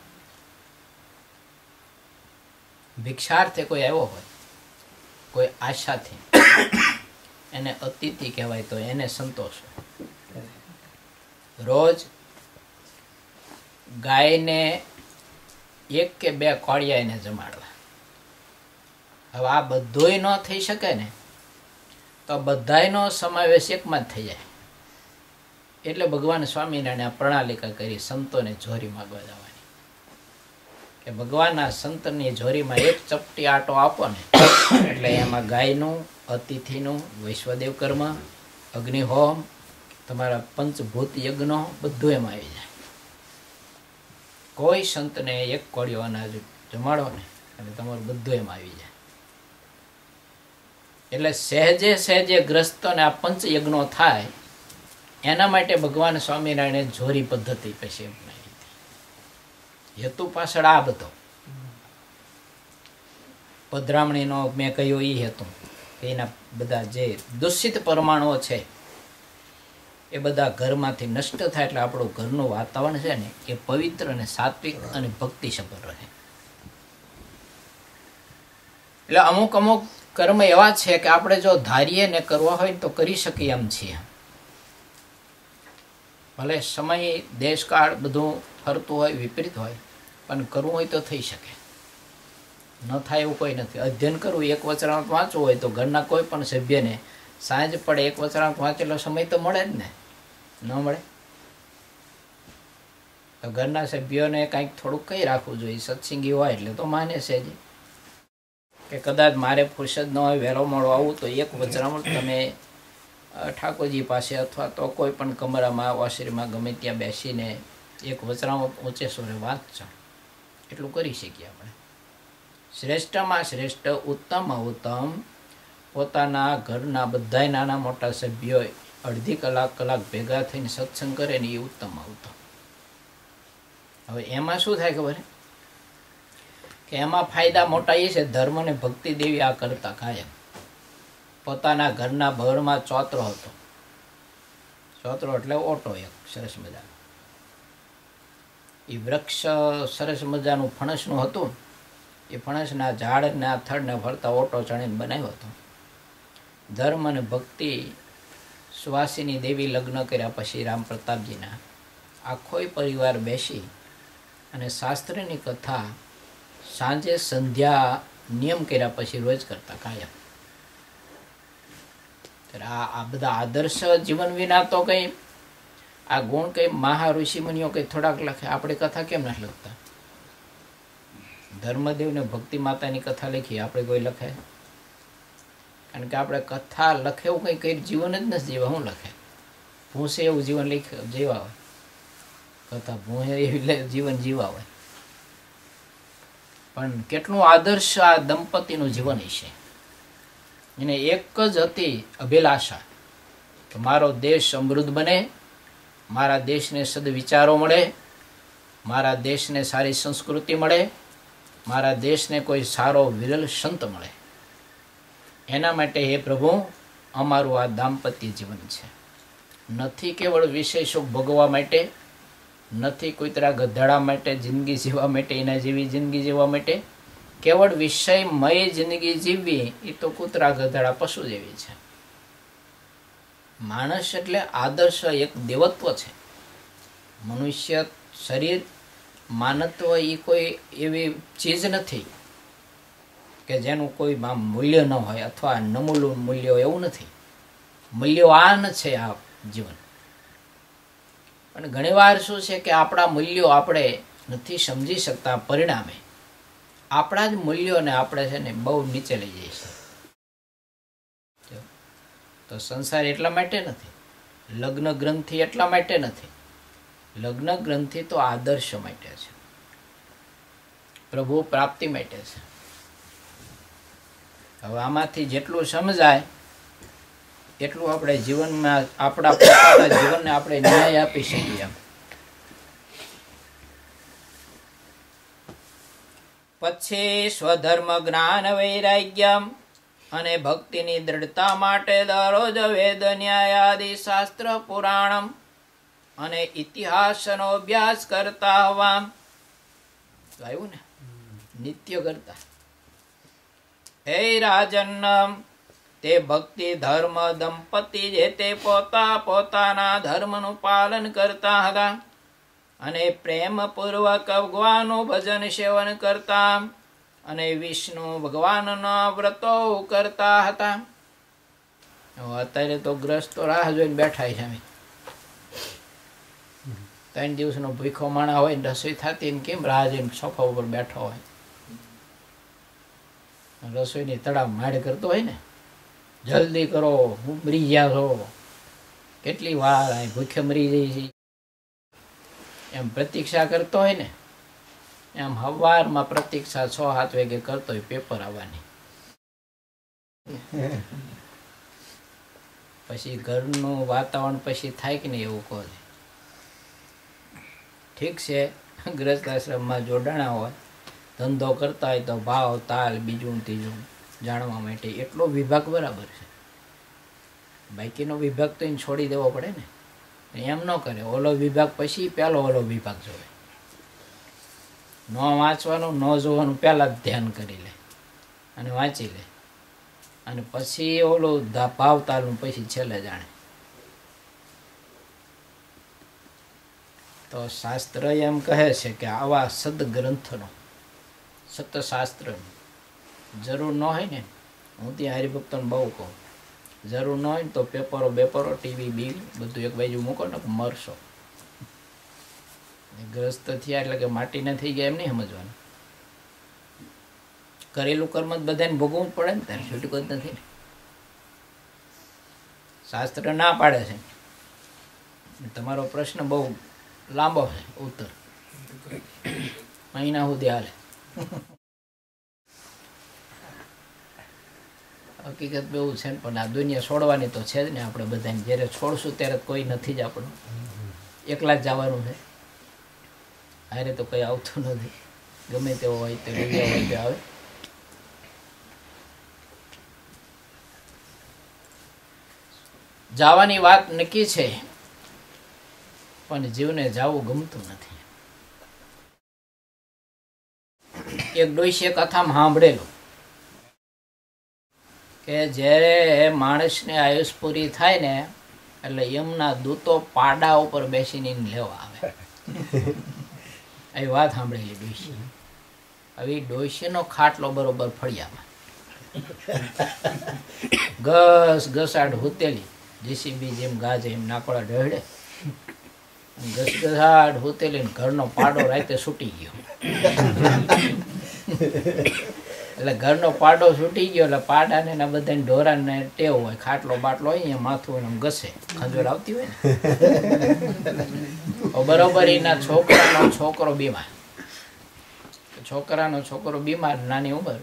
ભિક્ષાર્થે કોઈ આવ્યો હોય કોઈ આશાથી, એને અતિથિ કહેવાય. તો એને સંતોષ. રોજ ગાયને 1 કે 2 કોળિયા એને જમાડવા. હવે આ બધોય ન થઈ શકે ને તો બધાયનો સમાવેશ એકમાં જ થઈ જાય. એટલે ભગવાન સ્વામિનારાયણે પ્રણાલિકા કરી સંતોને જોરી માગવા જવાની, કે ભગવાનના સંતની જોરીમાં 1 ચપટી આટો આપો ને એટલે એમાં ગાયનું, અતિથિનું, વૈશ્વદેવ કર્મ, અગ્નિહોમ, તમારા પંચભૂત યજ્ઞો બધું એમાં આવી જાય. કોઈ સંતને 1 કોળિયો અનાજ જમાડો ને એટલે તમારું બધું એમાં આવી જાય. એટલે સહેજે સહેજે ગ્રસ્તોને આ પંચયજ્ઞો થાય એના માટે ભગવાન સ્વામિનારાયણે જોરી પદ્ધતિ પછી અપનાવી હતી. હેતુ પાછળ આ બધો પધરામણીનો મેં કહ્યું એ હેતુ કે એના બધા જે દૂષિત પરમાણુઓ છે એ બધા ઘરમાંથી નષ્ટ થાય એટલે આપણું ઘરનું વાતાવરણ છે ને એ પવિત્ર અને સાત્વિક અને ભક્તિસભર રહે. એટલે અમુક અમુક કર્મ એવા છે કે આપણે જો ધારીએ ને કરવા હોય તો કરી શકીએ એમ છીએ. ભલે સમય દેશકાળ બધું ફરતું હોય વિપરીત હોય પણ કરવું હોય તો થઈ શકે. ન થાય એવું કોઈ નથી. અધ્યયન કરવું એક વચનામૃત વાંચવું હોય તો ઘરના કોઈ પણ સભ્યને સાંજ પડે એક વચનામૃત વાંચેલો સમય તો મળે જ ને, ન મળે તો ઘરના સભ્યોને કાંઈક થોડુંક કહી રાખવું જોઈએ. સત્સંગી હોય એટલે તો માને છે જ કે કદાચ મારે ફુરસદ ન હોય વહેલો મોડો આવું તો એક વચનામૃત તમે ઠાકોરજી પાસે અથવા તો કોઈ પણ કમરામાં વાસરીમાં ગમે ત્યાં બેસીને એક વચનામૃત ઊંચે સ્વરે વાંચજો. એટલું કરી શકીએ આપણે. શ્રેષ્ઠમાં શ્રેષ્ઠ ઉત્તમમાં ઉત્તમ પોતાના ઘરના બધા નાના મોટા સભ્યો અડધી કલાક ભેગા થઈને સત્સંગ કરે ને એ ઉત્તમમાં ઉત્તમ. હવે એમાં શું થાય ખબર કે એમાં ફાયદા મોટા એ છે. ધર્મ અને ભક્તિ દેવી આ કરતા કાયમ પોતાના ઘરના બહારમાં ચોતરો હતો. ચોતરો એટલે ઓટો એક સરસ મજાનો. એ વૃક્ષ સરસ મજાનું ફણસનું હતું. એ ફણસના ઝાડના થડને ફરતા ઓટો ચણીને બનાવ્યો હતો. ધર્મ અને ભક્તિ સુવાસીની દેવી લગ્ન કર્યા પછી રામ પ્રતાપજીના આખોય પરિવાર બેસી અને શાસ્ત્રની કથા સાંજે સંધ્યા નિયમ કર્યા પછી રોજ કરતા કાયમ. આ બધા આદર્શ જીવન વિના તો કંઈ આ ગુણ કંઈ મહા ઋષિ મુનિઓ કંઈ થોડાક લખે. આપણે કથા કેમ નથી લખતા? ધર્મદેવ ને ભક્તિ માતાની કથા લખી આપણે કોઈ લખે? કારણ કે આપણે કથા લખે એવું કંઈ કઈ જીવન જ નથી જીવા. શું લખે? ભૂસે એવું જીવન જીવા હોય. કથા ભૂસે એવી જીવન જીવા હોય. પણ કેટલું આદર્શ આ દંપતીનું જીવન છે. એને એક જ હતી અભિલાષા કે મારો દેશ સમૃદ્ધ બને, મારા દેશને સદવિચારો મળે, મારા દેશને સારી સંસ્કૃતિ મળે, મારા દેશને કોઈ સારો વિરલ સંત મળે. એના માટે હે પ્રભુ અમારું આ દાંપત્ય જીવન છે. નથી કેવળ વિષય સુખ ભોગવવા માટે, નથી કૂતરા ગધાડા માટે જિંદગી જીવવા માટે, એના જેવી જિંદગી જીવવા માટે. કેવળ વિષયમય જિંદગી જીવવી એ તો કૂતરા ગધાડા પશુ જેવી છે. માણસ એટલે આદર્શ એક દેવત્વ છે. મનુષ્ય શરીર માનત્વ એ કોઈ એવી ચીજ નથી કે જેનું કોઈ મૂલ્ય ન હોય અથવા નમૂલું મૂલ્ય હોય, એવું નથી. મૂલ્યવાન છે આ જીવન. પણ ઘણીવાર શું છે કે આપણા મૂલ્યો આપણે નથી સમજી શકતા. પરિણામે આપણા જ મૂલ્યોને આપણે છે ને બહુ નીચે લઈ જઈએ છીએ. તો સંસાર એટલા માટે નથી, લગ્ન ગ્રંથિ એટલા માટે નથી. લગ્ન ગ્રંથિ તો આદર્શ માટે છે, પ્રભુ પ્રાપ્તિ માટે છે. હવે આમાંથી જેટલું સમજાય એટલું આપણે જીવનમાં આપણા પોતાના જીવનને આપણે ન્યાય આપી શકીએ. પછી સ્વધર્મ જ્ઞાન વૈરાગ્ય અને ભક્તિની દ્રઢતા માટે દરરોજ વેદ ન્યાય આદિ શાસ્ત્ર પુરાણમ અને ઇતિહાસનો અભ્યાસ કરતા હોવા. આવ્યું ને, નિત્ય કરતા. હે રાજન, તે ભક્તિ ધર્મ દંપતિ જે તે પોતાના ધર્મનું પાલન કરતા હતા અને પ્રેમપૂર્વક ભગવાનનું ભજન સેવન કરતા અને વિષ્ણુ ભગવાનના વ્રતો કરતા હતા. અત્યારે તો ગ્રસ્તો રાહ જોઈને બેઠા છે. 3 દિવસનો ભૂખો માણા હોય ને રસોઈ થતી ને કેમ રાહ જોઈને સોફા ઉપર બેઠો હોય. રસોઈની તળાવ માડ કરતો હોય ને, જલ્દી કરો, હું મરી ગયા છો, કેટલી વાર ભૂખે મરી જઈ છે, એમ પ્રતીક્ષા કરતો હોય ને, એમ સવારમાં પ્રતીક્ષા 6-7 વાગે કરતો હોય પેપર આવવાની. પછી ઘરનું વાતાવરણ પછી થાય કે નહીં એવું કહો. ઠીક છે, ગ્રસ્ત આશ્રમમાં જોડાણા હોય, ધંધો કરતા હોય તો ભાવ તાલ બીજું ને ત્રીજું જાણવા માટે એટલો વિભાગ બરાબર છે. બાકીનો વિભાગ તો એને છોડી દેવો પડે ને. એમ ન કરે, ઓલો વિભાગ પછી પહેલો ઓલો વિભાગ જોવે. ન વાંચવાનું ન જોવાનું પહેલાં જ ધ્યાન કરી લે અને વાંચી લે, અને પછી ઓલું ભાવ તાલનું પછી છેલ્લે જાણે. તો શાસ્ત્ર એમ કહે છે કે આવા સદગ્રંથનો, સતશાસ્ત્રનો જરૂર ન હોય ને, હું ત્યાં હરિભક્તોને બહુ કહું, જરૂર ન હોય ને તો પેપરો બેપરો ટીવી બીવી બધું એક બાજુ મૂકો ને મરશો. ગ્રસ્ત થયા એટલે કે માટીને થઈ ગયા એમ નહીં સમજવાનું. કરેલું કર્મ જ બધાને ભોગવવું જ પડે ને, ત્યારે છૂટકો જ નથી ને. શાસ્ત્ર ના પાડે છે. તમારો પ્રશ્ન બહુ લાંબો છે, ઉત્તર મહિના સુધી હાલે. હકીકત બહુ છે ને, પણ આ દુનિયા છોડવાની તો છે જ ને. આપણે બધાને જ્યારે છોડશું ત્યારે કોઈ નથી જ આપણું, એકલા જ જવાનું છે. હારે તો કંઈ આવતું નથી. ગમે તેવો હોય તો લઈ હોય તો આવે. જવાની વાત નક્કી છે, પણ જીવને જવું ગમતું નથી. એક ડોશીએ કથામાં સાંભળેલું કે જ્યારે માણસને આયુષ પૂરી થાય ને એટલે એમના દૂતો પાડા ઉપર બેસીને લેવા આવે. એ વાત સાંભળેલી ડોશી. હવે ડોશીનો ખાટલો બરોબર ફળિયામાં, ઘસાટ હુતેલી, જીસીબી જેમ ગાજે એમ નાકોડા ઢળે, ઘસઘસાટ હુતેલી, ઘરનો પાડો રાતે છૂટી ગયો. એટલે ઘરનો પાડો છૂટી ગયો એટલે પાડાને ને બધાને ઢોરાને ટેવ હોય, ખાટલો બાટલો હોય અહીંયા માથું એમ ઘસે, ખંજોર આવતી હોય ને. બરોબર એના છોકરો બીમાર, છોકરાનો છોકરો બીમાર, નાની ઉંમર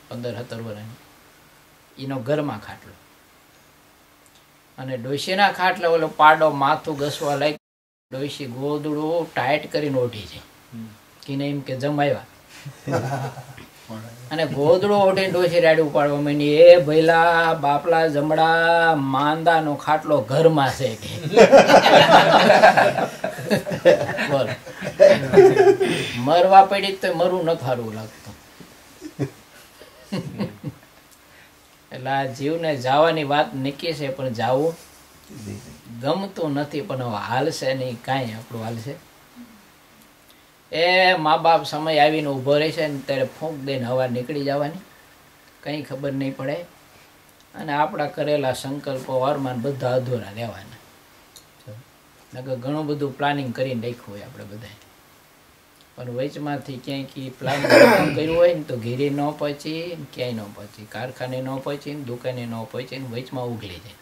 15-17 વર્ષની, એનો ઘરમાં ખાટલો, અને ડોશીના ખાટલે ઓલો પાડો માથું ઘસવા લાગ. ડોશી ગોદડું ટાઈટ કરીને ઓઢી છે કિને એમ કે જમાવ્યા, અને ગોદડું ઓઢીને ડોશી રાડી ઉપાડવા માંડી. એ ભઈલા બાપલા જમડા માંદાનો ખાટલો ઘરમાં છે કે બોલ. મરવા પડી તો મરવું ન સારું લાગતું. એટલે આ જીવને જવાની વાત નક્કી છે, પણ જવું ગમતું નથી. પણ હવે હાલશે નહીં, કાંઈ આપણું હાલશે. એ મા બાપ સમય આવીને ઊભો રહેશે ને ત્યારે ફૂંક દઈને હવા નીકળી જવાની, કંઈ ખબર નહીં પડે. અને આપણા કરેલા સંકલ્પો વારમાન બધા અધૂરા રહેવાના. નકર ઘણું બધું પ્લાનિંગ કરીને રાખ્યું હોય આપણે બધાએ, પણ વચમાંથી ક્યાંય પ્લાનિંગ કર્યું હોય ને તો ઘેરી ન પહોંચી, ક્યાંય ન પહોંચી, કારખાને ન પહોંચી, દુકાને ન પહોંચી, વચમાં ઉઘલી જાય.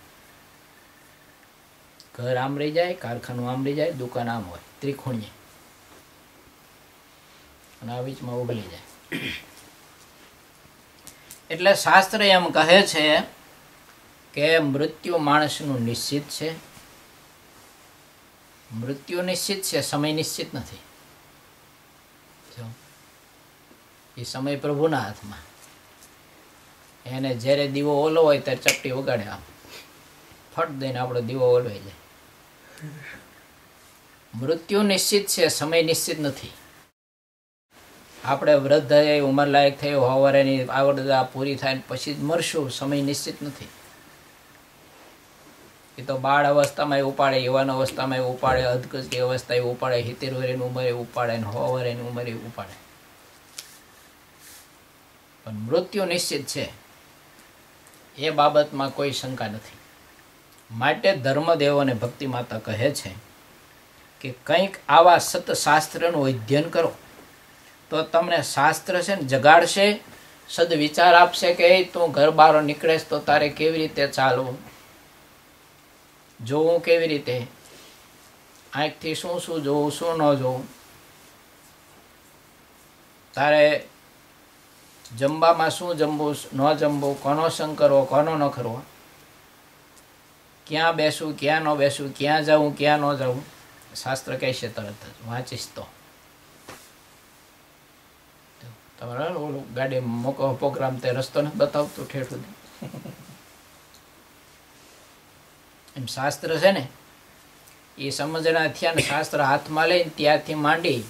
ઘર આમ રહી જાય, કારખાનું આમ રહી જાય, દુકાન આમ હોય, ત્રિકોણીય, અને આ વીચમાં ઉગલી જાય. એટલે શાસ્ત્ર એમ કહે છે કે મૃત્યુ માણસનું નિશ્ચિત છે. મૃત્યુ નિશ્ચિત છે, સમય નિશ્ચિત નથી. એ સમય પ્રભુના હાથમાં. એને જ્યારે દીવો ઓલો હોય ત્યારે ચપટી વગાડે, આમ ફટ દઈને આપણો દીવો ઓલવાઈ જાય. મૃત્યુ નિશ્ચિત છે, સમય નિશ્ચિત નથી. આપણે વૃદ્ધ થઈ, ઉંમર લાયક થઈ, હવારેની આવડતા પૂરી થાય પછી જ મરશું, સમય નિશ્ચિત નથી. એ તો બાળ અવસ્થામાં એ ઉપાડે, યુવાન અવસ્થામાં એ ઉપાડે, અધકચરી અવસ્થા એ ઉપાડે, 70 વર્ષની ઉંમરે ઉપાડે, 100 વર્ષની ઉંમરે ઉપાડે. પણ મૃત્યુ નિશ્ચિત છે, એ બાબતમાં કોઈ શંકા નથી. માટે ધર્મદેવ અને ભક્તિ માતા કહે છે કે કંઈક આવા સતશાસ્ત્રનું અધ્યયન કરો તો તમને શાસ્ત્ર છે ને જગાડશે, સદવિચાર આપશે કે તું ઘર બહાર નીકળેશ તો તારે કેવી રીતે ચાલવું, જોવું કેવી રીતે, આંખથી શું શું જોવું, શું ન જોવું, તારે જમવામાં શું જમવું ન જમવું, કોનો સંગ કરવો કોનો ન કરવો, ક્યાં બેસવું ક્યાં ન બેસવું, ક્યાં જવું ક્યાં ન જવું, શાસ્ત્ર કહેશે તરત જ વાંચીશ તો. તમારે ઓલું ગાડી મોકો પ્રોગ્રામ તે રસ્તો નથી બતાવતું ઠેઠ સુધી. એમ શાસ્ત્ર છે ને એ સમજણા થયા ને શાસ્ત્ર હાથમાં લઈને ત્યારથી માંડી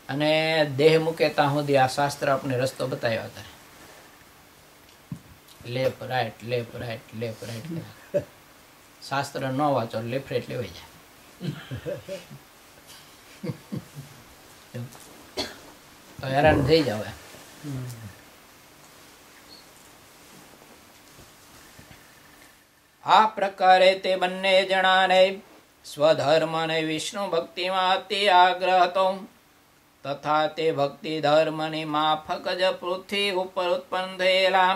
અને દેહ મૂકે ત્યાં સુધી આ શાસ્ત્ર આપણે રસ્તો બતાવ્યો હતા. Left right left right left right. શાસ્ત્ર ન વાંચો લેફ્ટ રાઈટ લેવાઈ જાય. તો હેરાન થઈ જાવ. આ પ્રકારે તે બંને જણાને સ્વધર્મ અને વિષ્ણુ ભક્તિમાં અતિ આગ્રહ હતો તથા તે ભક્તિ ધર્મની માફક જ પૃથ્વી ઉપર ઉત્પન્ન થયેલા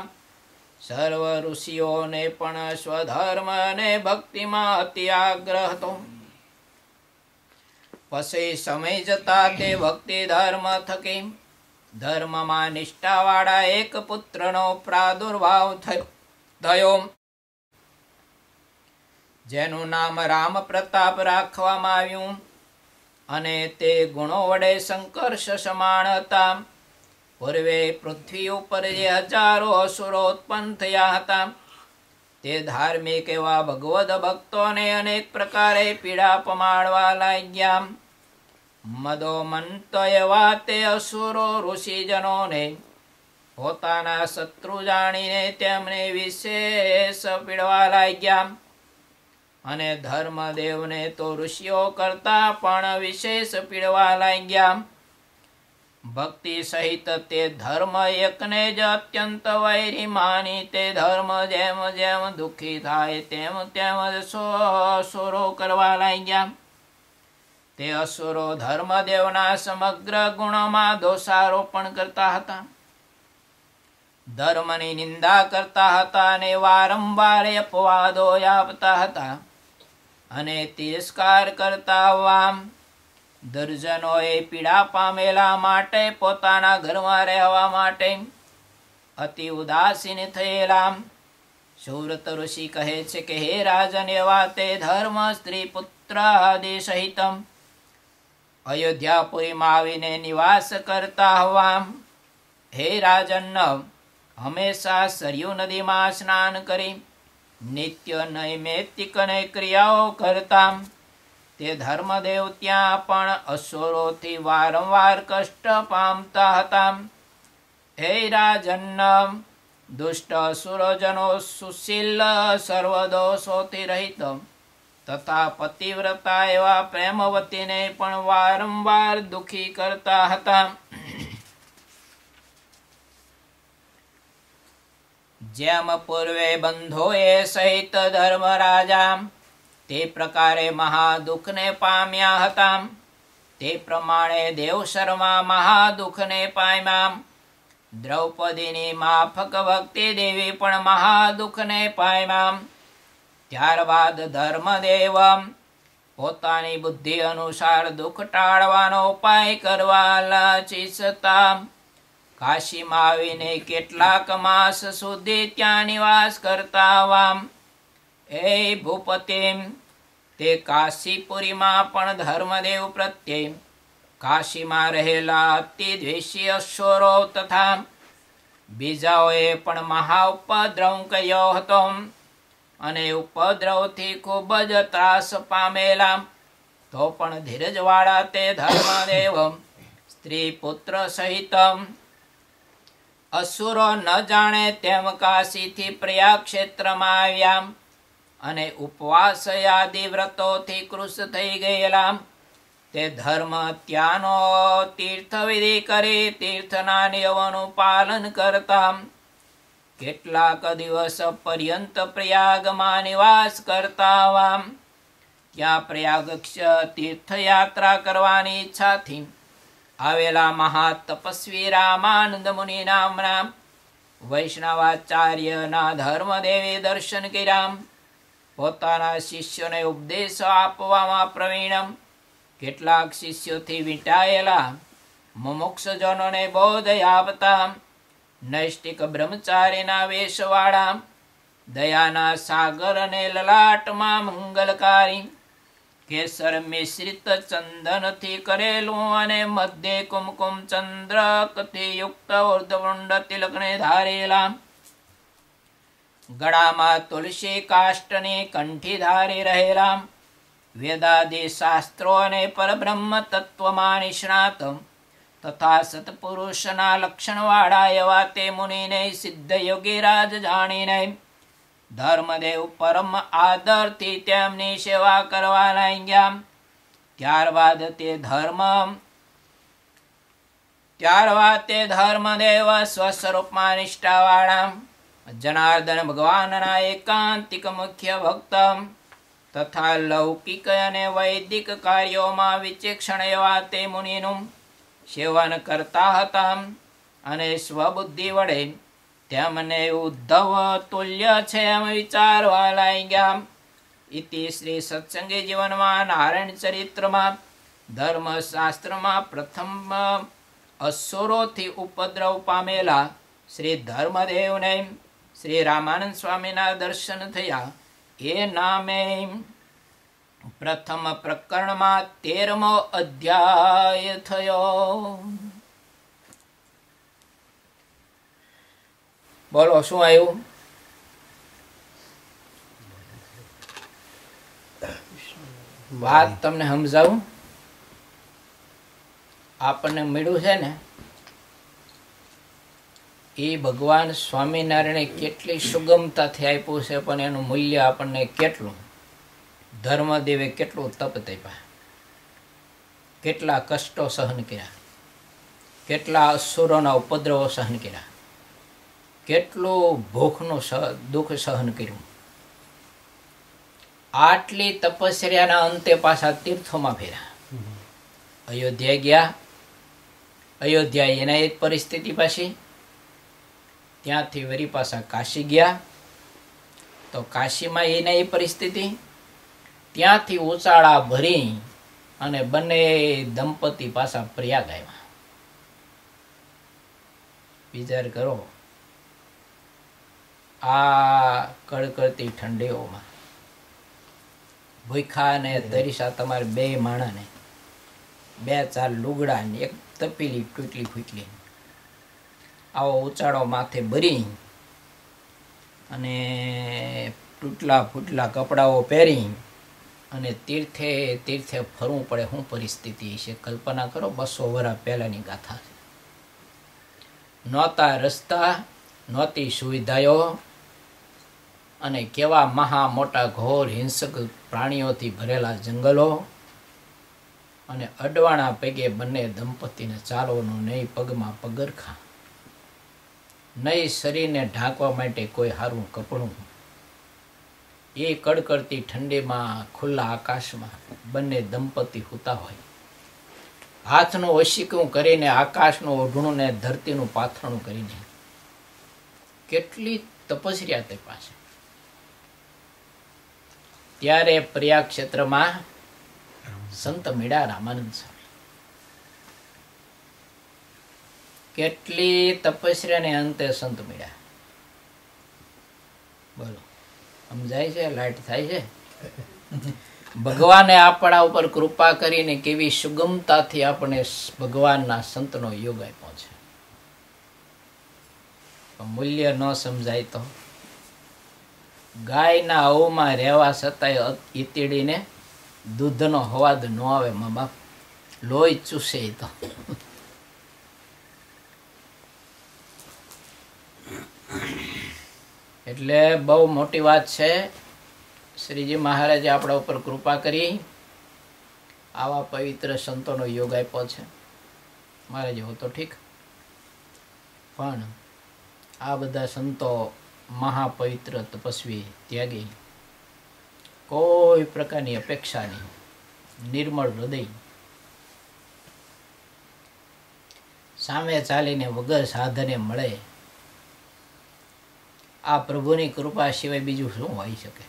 સર્વ ઋષિઓને પણ સ્વધર્મ અને ભક્તિમાં અતિ આગ્રહ હતો. પછી સમય જતા તે ભક્તિ ધર્મ થકી ધર્મમાં નિષ્ઠાવાળા એક પુત્રનો પ્રાદુર્ભાવ થયો જેનું નામ રામ પ્રતાપ રાખવામાં આવ્યું અને તે ગુણો વડે સંકર્ષ સમાન હતા. પૂર્વે પૃથ્વી ઉપર જે હજારો અસુરો ઉત્પન્ન થયા હતા તે ધાર્મિક એવા ભગવદ ભક્તોને અનેક પ્રકારે પીડા પમાડવા લાગ્યા. મદોમંત એવા તે અસુરો ઋષિજનોને પોતાના શત્રુ જાણીને તેમને વિશેષ પીડવા લાગ્યા અને ધર્મદેવને તો ઋષિઓ કરતા પણ વિશેષ પીડવા લાગ્યા. ભક્તિ સહિત તે ધર્મ એકને જ અત્યંત વૈરી માની તે ધર્મ જેમ જેમ દુઃખી થાય તેમ તેમ અસુરો કરવા લાગ્યા. તે અસુરો ધર્મદેવના સમગ્ર ગુણોમાં દોષારોપણ કરતા હતા, ધર્મની નિંદા કરતા હતા અને વારંવાર અપવાદો આપતા હતા અને તિરસ્કાર કરતા આવવા. દર્જનોએ પીડા પામેલા માટે પોતાના ઘરમાં રહેવા માટે અતિ ઉદાસીન થયેલા. સુરત ઋષિ કહે છે કે હે રાજન, એવા તે ધર્મ સ્ત્રી પુત્ર આદિ સહિત અયોધ્યાપુરીમાં આવીને નિવાસ કરતા હોવા. હે રાજન, હંમેશા સરયુ નદીમાં સ્નાન કરી નિત્ય નૈમિત્તિક ક્રિયાઓ કરતા. તે ધર્મદેવ ત્યાં પણ અસુરોથી વારંવાર કષ્ટ પામતા હતા. હે રાજન, દુષ્ટ અસુરજનો સુશીલ સર્વદોષોથી રહિત તથા પતિવ્રતા એવા પ્રેમવતીને પણ વારંવાર દુઃખી કરતા હતા. જેમ પૂર્વે બંધોએ સહિત ધર્મરાજા તે પ્રકારે મહાદુઃખને પામ્યા હતા તે પ્રમાણે દેવશર્મા મહાદુઃખને પામ્યા. દ્રૌપદીની માફક ભક્તિ દેવી પણ મહાદુઃખને પામ્યા. ત્યારબાદ ધર્મદેવ પોતાની બુદ્ધિ અનુસાર દુઃખ ટાળવાનો ઉપાય કરવા લાચીસતા કાશીમાં આવીને કેટલાક માસ સુધી ત્યાં નિવાસ કરતા આવા. હે ભૂપતિ, તે કાશીપુરીમાં પણ ધર્મદેવ પ્રત્યે કાશીમાં રહેલા અતિ દ્વેષી અસુરો તથા બીજાઓએ પણ મહા ઉપદ્રવ કર્યો હતો અને ઉપદ્રવથી ખૂબ જ ત્રાસ પામેલા. તો પણ ધીરજવાળા તે ધર્મદેવ સ્ત્રી પુત્ર સહિત અસુરો ન જાણે તેમ કાશીથી પ્રયાગ ક્ષેત્રમાં આવ્યા અને ઉપવાસ આદિ વ્રતોથી કૃશ થઈ ગયેલા. તે ધર્મ ત્યાંનો તીર્થવિધિ કરી તીર્થના નિયમોનું પાલન કરતા કેટલાક દિવસ પર્યંત પ્રયાગમાં નિવાસ કરતા આવા. ત્યાં પ્રયાગ તીર્થયાત્રા કરવાની ઈચ્છાથી આવેલા મહાતપસ્વી રામાનંદ મુનિ નામના વૈષ્ણવાચાર્યના ધર્મદેવે દર્શન કર્યા. પોતાના શિષ્યોને ઉપદેશ આપવામાં પ્રવીણ કેટલાક શિષ્યોથી વીંટાયેલા મુમુક્ષજનોને બોધ આપતા નૈષ્ટિક બ્રહ્મચારીના વેશવાળા, દયાના સાગર અને લલાટમાં મંગલકારી, કેસર મિશ્રિત ચંદનથી કરેલું અને મધ્ય કુમકુમ ચંદ્રકથી યુક્ત ઉર્ધવૃંડ તિલકને ધારેલા, ગળામાં તુલસી કાષ્ટની કંઠી ધારી રહેલા, વેદાદિ શાસ્ત્રો અને પરબ્રહ્મ તત્વમાં નિષ્ણાત તથા સત્પુરુષના લક્ષણવાળા એવા તે મુનિને સિદ્ધ યોગીરાજ જાણીને ધર્મદેવ પરમ આદરથી તેમની સેવા કરવા લાગ્યા. ત્યારબાદ તે ધર્મદેવ સ્વસ્વરૂપમાં નિષ્ઠાવાળા જનાર્દન ભગવાનના એકાંતિક મુખ્ય ભક્ત તથા લૌકિક અને વૈદિક કાર્યોમાં વિચક્ષણ એવા તે મુનિનું સેવન કરતા હતા અને સ્વબુદ્ધિ વડે તેમને ઉદ્ધવ તુલ્ય છે એમ વિચારવા લાગ્યા. ઇતિ શ્રી સત્સંગી જીવનમાં નારાયણ ચરિત્રમાં ધર્મશાસ્ત્રમાં પ્રથમ અસુરોથી ઉપદ્રવ પામેલા શ્રી ધર્મદેવને શ્રી રામાનંદ સ્વામીના દર્શન થયા. એ નામે પ્રથમ પ્રકરણમાં 13મો અધ્યાય થયો. બોલો શું આવ્યું? વાત તમને સમજાવું. આપણને મળ્યું છે ને એ ભગવાન સ્વામિનારાયણે કેટલી સુગમતાથી આપ્યું છે, પણ એનું મૂલ્ય આપણને કેટલું. ધર્મદેવે કેટલું તપ તપ્યા, કેટલા કષ્ટો સહન કર્યા, કેટલા અસુરોના ઉપદ્રવો સહન કર્યા, કેટલું ભૂખનું દુઃખ સહન કર્યું. આટલી તપસ્યાના અંતે પાછા તીર્થોમાં ફેર્યા. અયોધ્યા ગયા. અયોધ્યા એના એ જ પરિસ્થિતિ પાછી. ત્યાંથી વળી પાછા કાશી ગયા તો કાશીમાં એના એ પરિસ્થિતિ. ત્યાંથી ઉચાળા ભરી અને બંને દંપતી પાછા પ્રયાગ આવ્યા. વિચાર કરો, આ કડકડતી ઠંડીઓમાં ભૂખા અને તરીસા તમારે બે માણાને 2-4 લુગડા ને એક તપેલી તૂટલી ફૂટલી આવો ઉચાળો માથે ભરી અને તૂટલા ફૂટલા કપડાઓ પહેરી અને તીર્થે તીર્થે ફરવું પડે. શું પરિસ્થિતિ છે કલ્પના કરો. 200 વર્ષ પહેલાની ગાથા છે. નહોતા રસ્તા, નહોતી સુવિધાઓ અને કેવા મહા મોટા ઘોર હિંસક પ્રાણીઓથી ભરેલા જંગલો અને અડવાણા પગે બંને દંપતીને ચાલવાનું નહીં, પગમાં પગરખા નહીં, શરીરને ઢાંકવા માટે કોઈ સારું કપડું. એ કડકડતી ઠંડીમાં ખુલ્લા આકાશમાં બંને દંપતી સૂતા હોય, હાથનું વશીકું કરીને આકાશનું ઓઢણું ને ધરતીનું પાથરણું કરીને કેટલી તપસ્યા તે પાસે. ત્યારે પ્રયાગ ક્ષેત્રમાં સંત મળ્યા રામાનંદ સ્વામી. કેટલી તપસ્યાને અંતે સંત મળ્યા. બોલો સમજાય છે? લાઈટ થાય છે? ભગવાને આપણા ઉપર કૃપા કરીને કેવી સુગમતાથી આપણે ભગવાનના સંતનો યોગ આપ્યો છે. મૂલ્ય ન સમજાય તો ગાયના હવમાં રહેવા છતાંય ઈતીડીને દૂધનો હવાદ ન આવે. મા બાપ લોહી ચૂસે તો એટલે બહુ મોટી વાત છે. શ્રીજી મહારાજે આપણા ઉપર કૃપા કરી આવા પવિત્ર સંતોનો યોગ આપ્યો છે. મારે જેવો તો ઠીક, પણ આ બધા સંતો મહાપવિત્ર તપસ્વી ત્યાગી, કોઈ પ્રકારની અપેક્ષા નહીં, નિર્મળ હૃદય, સામે ચાલીને વગર સાધને મળે. આ પ્રભુની કૃપા સિવાય બીજું શું હોઈ શકે?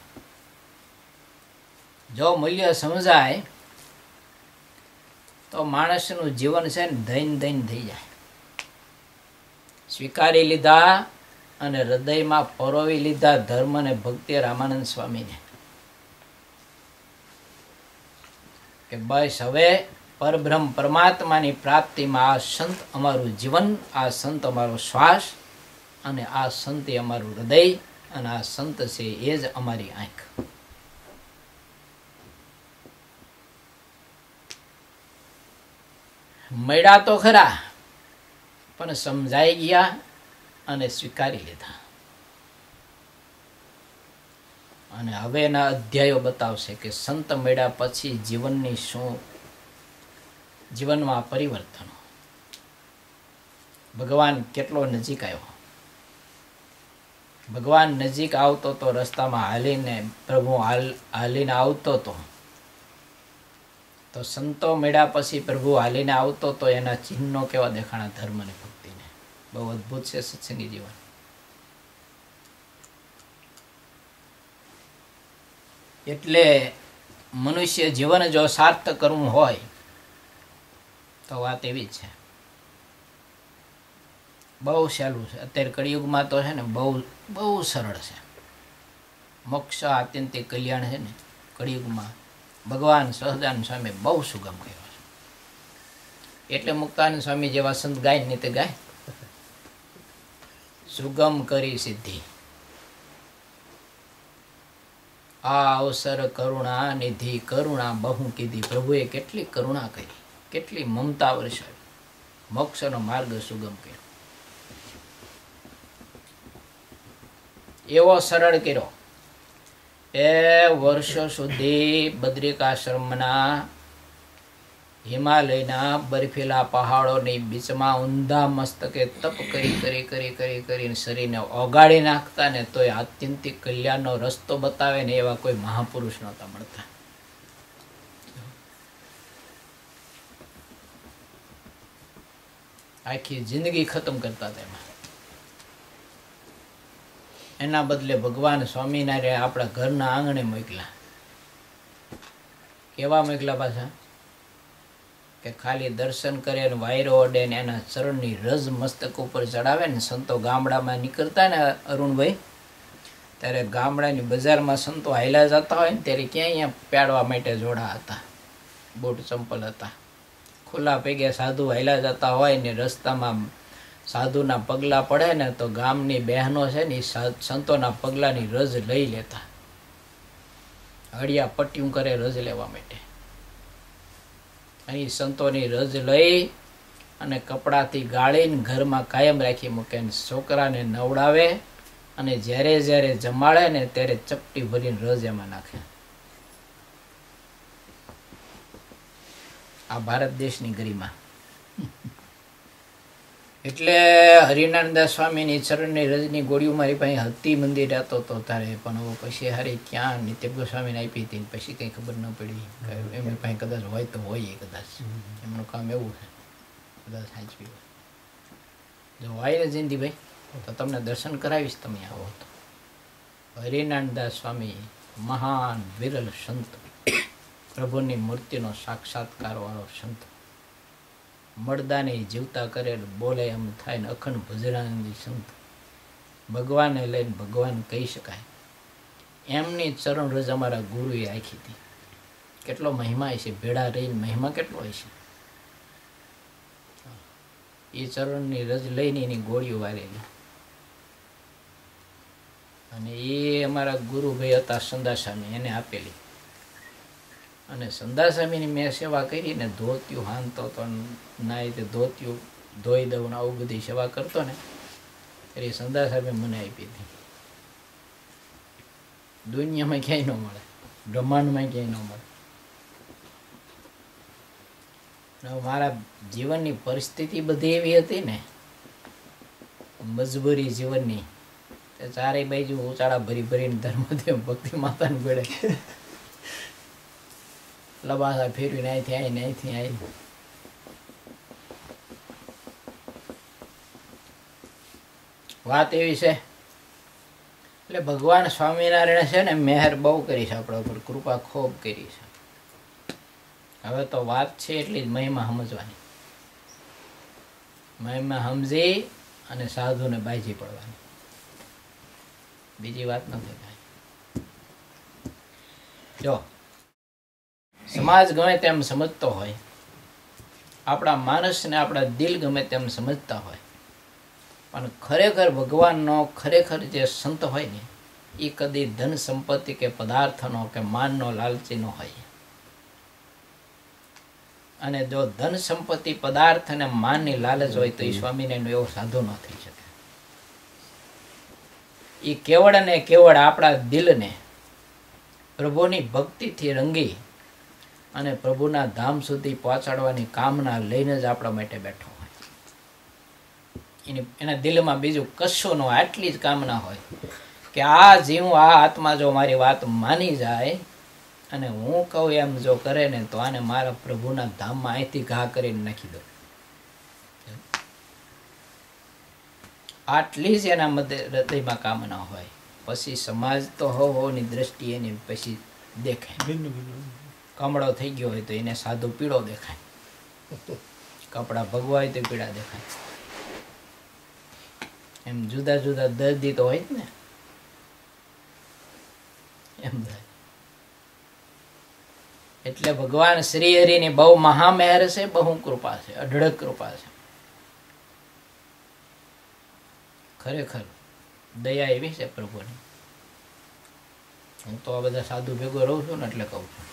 જો મૂલ્ય સમજાય તો માણસનું જીવન છે ને ધૈન ધૈન થઈ જાય. સ્વીકારી લીધા અને હૃદયમાં પરોવી લીધા ધર્મ અને ભક્તિ રામાનંદ સ્વામીને કે બસ હવે પરબ્રહ્મ પરમાત્માની પ્રાપ્તિમાં આ સંત અમારું જીવન, આ સંત અમારો શ્વાસ અને આ સંત એ અમારું હૃદય અને આ સંત છે એ જ અમારી આંખ. મળ્યા તો ખરા પણ સમજાઈ ગયા અને સ્વીકારી લીધા. અને હવેના અધ્યાયો બતાવશે કે સંત મળ્યા પછી જીવનની શું, જીવનમાં પરિવર્તનો, ભગવાન કેટલો નજીક આવ્યો. ભગવાન નજીક આવતો તો રસ્તામાં હાલીને પ્રભુ હાલીને આવતો તો સંતો મળ્યા પછી પ્રભુ હાલીને આવતો તો એના ચિહ્નો કેવા દેખાણા ધર્મ અને ભક્તિને. બહુ અદ્ભુત છે સત્સંગી જીવન. એટલે મનુષ્ય જીવન જો સાર્થક કરવું હોય તો વાત એવી છે. બહુ સહેલું છે. અત્યારે કળિયુગમાં તો છે ને બહુ સરળ છે. મોક્ષ આત્યંતિક કલ્યાણ છે ને કળિયુગમાં ભગવાન સહજાનંદ સ્વામી બહુ સુગમ કહ્યો છે. એટલે મુક્તાનંદ સ્વામી જેવા સંત ગાય ને તે ગાય સુગમ કરી સિદ્ધિ. આ અવસર કરુણા નિધિ કરુણા બહુ કીધી. પ્રભુએ કેટલી કરુણા કરી, કેટલી મમતા વરસાવી, મોક્ષનો માર્ગ સુગમ કર્યો. એવો સરળ કર્યો એ વર્ષો સુધી બદ્રિકાશ્રમના હિમાલયના બર્ફીલા પહાડોની બીચમાં ઊંધા મસ્તકે તપ કરીને શરીરને ઓગાળી નાખતા ને તોય આત્યંતિક કલ્યાણનો રસ્તો બતાવે ને એવા કોઈ મહાપુરુષ નહોતા મળતા. આખી જિંદગી ખતમ કરતા હતા એમાં. એના બદલે ભગવાન સ્વામિનારાયણ આપણા ઘરના આંગણે મોકલા. કેવા મોકલા પાછા કે ખાલી દર્શન કરે ને વાયરો ઓડે ને એના ચરણની રજ મસ્તક ઉપર ચડાવે ને. સંતો ગામડામાં નીકળતા ને અરુણભાઈ, ત્યારે ગામડાની બજારમાં સંતો હાલ્યા જતા હોય ને ત્યારે ક્યાંય અહીંયા પ્યાડવા માટે જોડા હતા, બૂટ ચંપલ હતા. ખુલ્લા પગે સાધુ હાલ્યા જતા હોય ને રસ્તામાં સાધુના પગલા પડે ને તો ગામની બહેનો છે ને સંતોના પગલાની રજ લઈ લેતા. હળિયા પટ્યું કરે રજ લેવા માટે. અહીં સંતોની રજ લઈ અને કપડાથી ગાળીને ઘરમાં કાયમ રાખી મૂકે. છોકરાને નવડાવે અને જ્યારે જ્યારે જમાડે ને ત્યારે ચપટી ભરીને રજ એમાં નાખે. આ ભારત દેશની ગરિમા. એટલે હરિનારાયણદાસ સ્વામીની ચરણની રજની ગોળીઓ મારી પાસે હતી, મંદિર રહેતો હતો તારે. પણ હવે પછી હારી ક્યાં નિત્ય ગોસ્વામીને આપી હતી, પછી કંઈ ખબર ન પડી. એમની પાસે કદાચ હોય તો હોય, કદાચ એમનું કામ એવું છે, કદાચ સાચવી હોય. જો હોય ને જયંતિભાઈ તો તમને દર્શન કરાવીશ, તમે આવો તો. હરિનારાયણદાસ સ્વામી મહાન વિરલ સંત, પ્રભુની મૂર્તિનો સાક્ષાત્કાર વાળો સંત. મળદાને જીવતા કરેલ બોલે એમ થાય ને અખંડ ભજરાનંદી સંત. ભગવાનને લઈને ભગવાન કહી શકાય એમની ચરણ રજ અમારા ગુરુએ આખી હતી. કેટલો મહિમા છે, ભેળા રહીને મહિમા કેટલો હોય છે. એ ચરણની રજ લઈને એની ગોળીઓ વારેલી. અને એ અમારા ગુરુભાઈ હતા સંદાસ્વામી, એને આપેલી. અને સંદાસ્વામીની મેં સેવા કરીને ધોતિયું હાંતો તો ના રીતે ધોતિયું ધોઈ દઉં ને આવું બધી સેવા કરતો ને એટલે સંદાસ્વામી મને આપી હતી. દુનિયામાં ક્યાંય ન મળે, બ્રહ્માંડમાં ક્યાંય ન મળે. મારા જીવનની પરિસ્થિતિ બધી એવી હતી ને, મજબૂરી જીવનની, ચારે બાજુ ઉચાળા ભરીને ધર્મદેવ ભક્તિ માતાને ગળે લબાસા ફેરવીને અહીંથી આવી. વાત એવી છે. એટલે ભગવાન સ્વામિનારાયણ છે ને મહેર બહુ કરી છે આપણા ઉપર, કૃપા ખૂબ કરી છે. હવે તો વાત છે એટલી જ મહિમા સમજવાની. મહિમા સમજી અને સાધુને બાજી પડવાની, બીજી વાત નથી કાંઈ. જો સમાજ ગમે તેમ સમજતો હોય, આપણા માણસને આપણા દિલ ગમે તેમ સમજતા હોય, પણ ખરેખર ભગવાનનો ખરેખર જે સંત હોય ને એ કદી ધન સંપત્તિ કે પદાર્થનો કે માનનો લાલચી ન હોય. અને જો ધન સંપત્તિ પદાર્થ અને માનની લાલચ હોય તો એ સ્વામિનારાયણ એવો સાધુ ન થઈ શકે. એ કેવળ અને કેવળ આપણા દિલને પ્રભુની ભક્તિથી રંગી અને પ્રભુના ધામ સુધી પહોંચાડવાની કામના લઈને જ આપણા માટે બેઠો હોય. એના દિલમાં બીજું કશું ન હોય, આટલી જ કામના હોય કે આ જીવ આ આત્મા જો મારી વાત માની જાય અને હું કહું એમ જો કરે ને તો આને મારા પ્રભુના ધામમાં અહીંથી ઘા કરીને નાખી દો. આટલી જ એના હૃદયમાં કામના હોય. પછી સમાજ તો હોની દ્રષ્ટિએ એની પછી દેખાય. કમળો થઈ ગયો હોય તો એને સાદો પીળો દેખાય, કપડા ભગવા હોય તો પીળા દેખાય. એમ જુદા જુદા દર્દી તો હોય જ ને. એમ એટલે ભગવાન શ્રી હરિની બહુ મહામહેર છે, બહુ કૃપા છે, અઢળક કૃપા છે. ખરેખર દયા એવી છે પ્રભુની. હું તો આ બધા સાધુ ભેગો રહું છું ને એટલે કહું છું.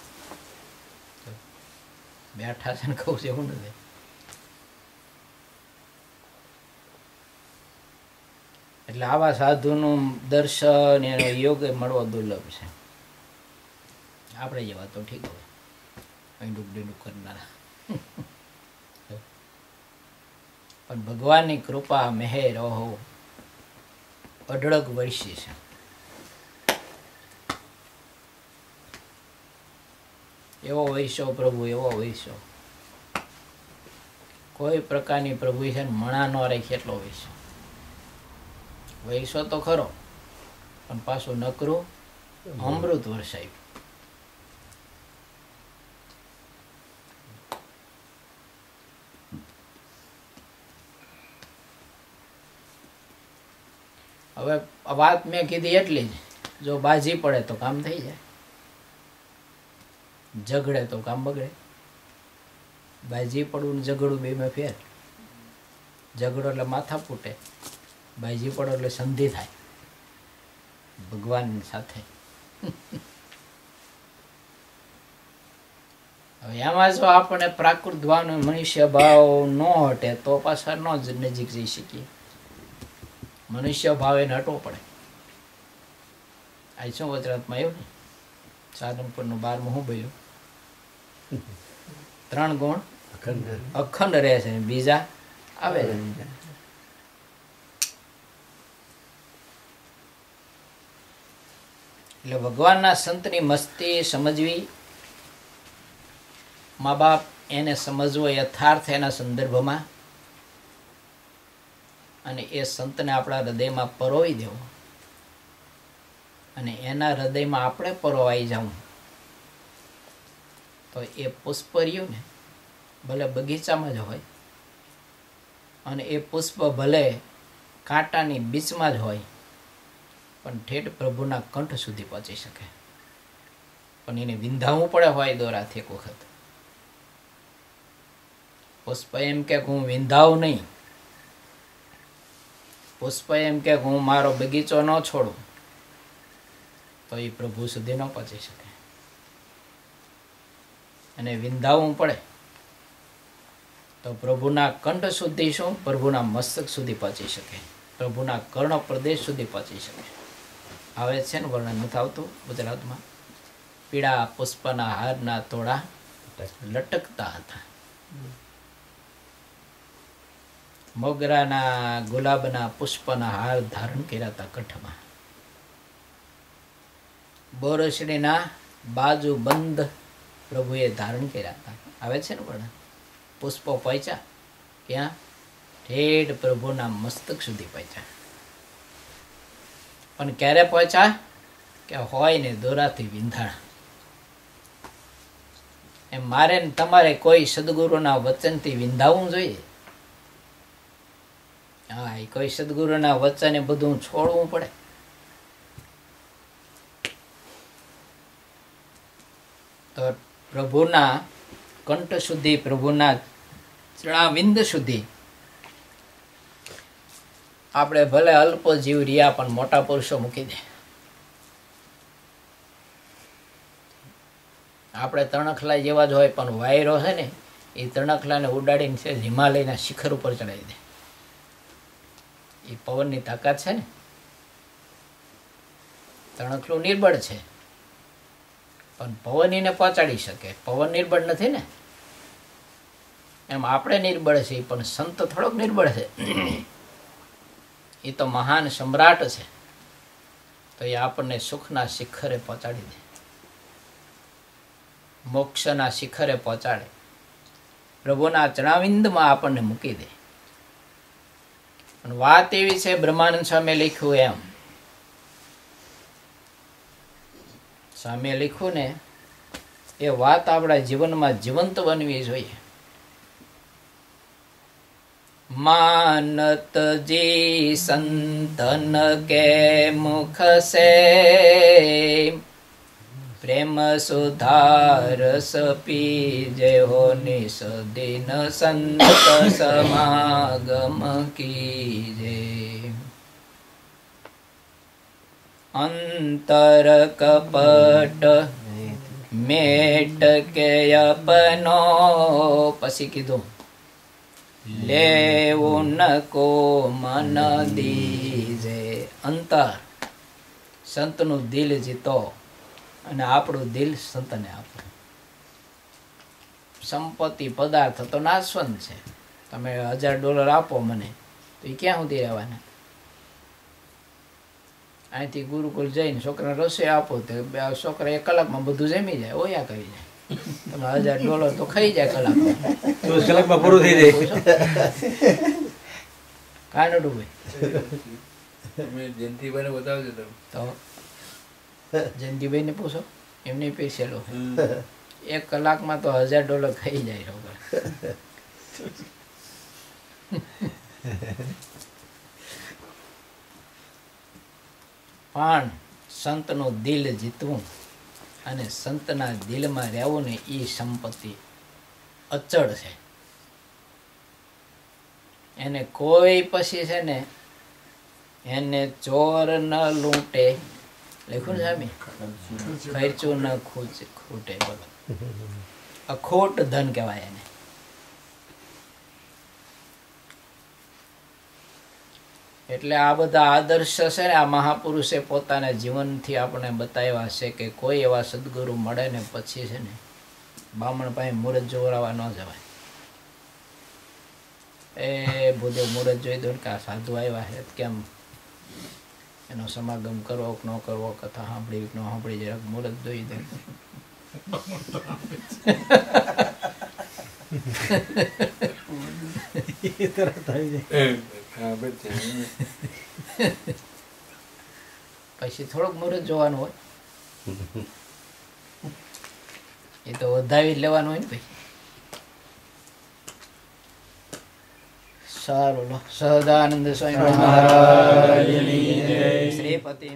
બેઠા છે ને કહું છું એવું નથી. એટલે આવા સાધુનું દર્શન એનો યોગ મળવો દુર્લભ છે. આપણે જેવા તો ઠીક હોય, ડૂક ડૂક કરનારા. પણ ભગવાનની કૃપા મહેર ઓહો અઢળક વર્ષી છે. એવો વૈશો પ્રભુ, એવો વૈશો કોઈ પ્રકારની પ્રભુ છે ને મણા ન રાખી એટલો વૈશો. વૈશો તો ખરો પણ પાછું નકરું અમૃત વરસાયું. હવે વાત મેં કીધી એટલી જ. જો બાજી પડે તો કામ થઈ જાય, ઝઘડે તો કામ બગડે. બાજી પડવું ને ઝઘડું બેમાં ફેર. ઝઘડો એટલે માથા ફૂટે, બાજી પડો એટલે સંધિ થાય ભગવાન સાથે. હવે એમાં જો આપણે પ્રાકૃત ભાવ મનુષ્ય ભાવ ન હટે તો પાછા ન જ નજીક જઈ શકીએ. મનુષ્ય ભાવ એને હટવો પડે. આ શું વજરાતમાં આવ્યું ને સાધનપુરનું 12મું શું બોલ્યું? 3 ગુણ અખંડ રહે છે, બીજા આવે છે. એટલે ભગવાનના સંતની મસ્તી સમજવી, મા બાપ એને સમજવો યથાર્થ એના સંદર્ભમાં, અને એ સંતને આપણા હૃદયમાં પરોવી દેવો અને એના હૃદયમાં આપણે પરોવાઈ જવું. તો એ પુષ્પ રહ્યું ને ભલે બગીચામાં જ હોય અને એ પુષ્પ ભલે કાંટાની બીચમાં જ હોય પણ ઠેઠ પ્રભુના કંઠ સુધી પહોંચી શકે. પણ એને વિંધાવવું પડે હોય દોરાથી એક વખત. પુષ્પ એમ કે હું વિંધાવું નહીં, પુષ્પ એમ કે હું મારો બગીચો ન છોડું તો એ પ્રભુ સુધી ન પહોંચી શકે. અને વિંધાવવું પડે તો પ્રભુના કંઠ સુધી શું, પ્રભુના મસ્તક સુધી પહોંચી શકે, પ્રભુના કર્ણ પ્રદેશ સુધી પહોંચી શકે. આવે છે ને વર્ણન નથી આવતું ગુજરાતમાં. પીળા પુષ્પના હારના તોડા લટકતા હતા, મોગરાના ગુલાબના પુષ્પના હાર ધારણ કર્યા હતા કંઠમાં, બોરસડીના બાજુ બંધ પ્રભુએ ધારણ કર્યા હતા. આવે છે ને પણ પુષ્પો પહોંચ્યા ક્યાં? ઠેઠ પ્રભુના મસ્તક સુધી પહોંચ્યા. પણ ક્યારે પહોંચ્યા? કે હોય ને દોરાથી વિંધાણા. એમ મારે ને તમારે કોઈ સદગુરુના વચનથી વિંધાવવું જોઈએ. હા, એ કોઈ સદગુરુના વચને બધું છોડવું પડે. તો પ્રભુના કંઠ સુધી, પ્રભુના ચરણાવિંદ સુધી આપણે ભલે અલ્પ જીવ રહ્યા પણ મોટા પુરુષો મૂકી દે. આપણે તણખલા જેવા જ હોય પણ વાયરો છે ને એ તણખલાને ઉડાડીને છે હિમાલયના શિખર ઉપર ચડાવી દે. એ પવનની તાકાત છે ને. તણખલું નિર્બળ છે પણ પવન એને પહોંચાડી શકે. પવન નિર્બળ નથી ને, એમ આપણે નિર્બળ છે પણ સંત થોડોક નિર્બળ છે. એ તો મહાન સમ્રાટ છે, તો એ આપણને સુખના શિખરે પહોંચાડી દે, મોક્ષના શિખરે પહોંચાડે, પ્રભુના ચરણાવિંદમાં આપણને મૂકી દે. પણ વાત એવી છે, બ્રહ્માનંદ સ્વામીએ લખ્યું એમ, સ્વામીએ લખ્યું ને એ વાત આપણા જીવનમાં જીવંત બનવી જોઈએ. मानत जी संतन के मुख से प्रेम सुधारस पीजे हो निस दिन संत समागम कीजे अंतर कपट मेट के अपनो पसी कीधुं લેવું नको મન દીજે. અંતર સંતનું દિલ જીતો અને આપણું દિલ સંતને આપો. સંપત્તિ પદાર્થ તો નાશવંત છે. તમે $1000 આપો મને તો એ ક્યાં સુધી રહેવાના? અહીંથી ગુરુકુળ જઈને છોકરાને રસોઈ આપો તો છોકરા 1 કલાકમાં બધું જમી જાય, ઓયા કરી જાય. તમે $1000 તો ખાઈ જાય કલાકમાં. પૂરું થઈ જાય. કાનડું ભાઈ તમે જયંતિભાઈને બતાવજો તમે. તો જયંતિભાઈને પૂછો, એમને પૈસેલો 1 કલાકમાં તો $1000 ખાઈ જાય છોકરા. પણ સંતનું દિલ જીતવું અને સંતના દિલમાં રહેવું ને એ સંપત્તિ અચળ છે. એને કોઈ પછી છે ને એને ચોર ન લૂંટે, લખ્યું સામી, ખર્ચું ન ખૂટે. બોલો, અખોટ ધન કહેવાય એને. એટલે આ બધા આદર્શ છે ને આ મહાપુરુષે પોતાના જીવનથી આપણે બતાવ્યા છે કે કોઈ એવા સદગુરુ મળે ને પછી છે ને બામણ પાસે મુહૂર્ત જોવરાવા ન જવાય. એ બધું મુહૂર્ત જોઈ દો કે આ સાધુ આવ્યા છે, કેમ એનો સમાગમ કરવો કે ન કરવો, કથા સાંભળી કે ન સાંભળી, જરાક મુહૂર્ત જોઈ દે. પછી થોડુંક મુહૂર્ત જોવાનું હોય, એ તો વધાવી લેવાનું હોય ને ભાઈ. સારું લો, સહજાનંદ સ્વામી મહારાજ શ્રીપતિ.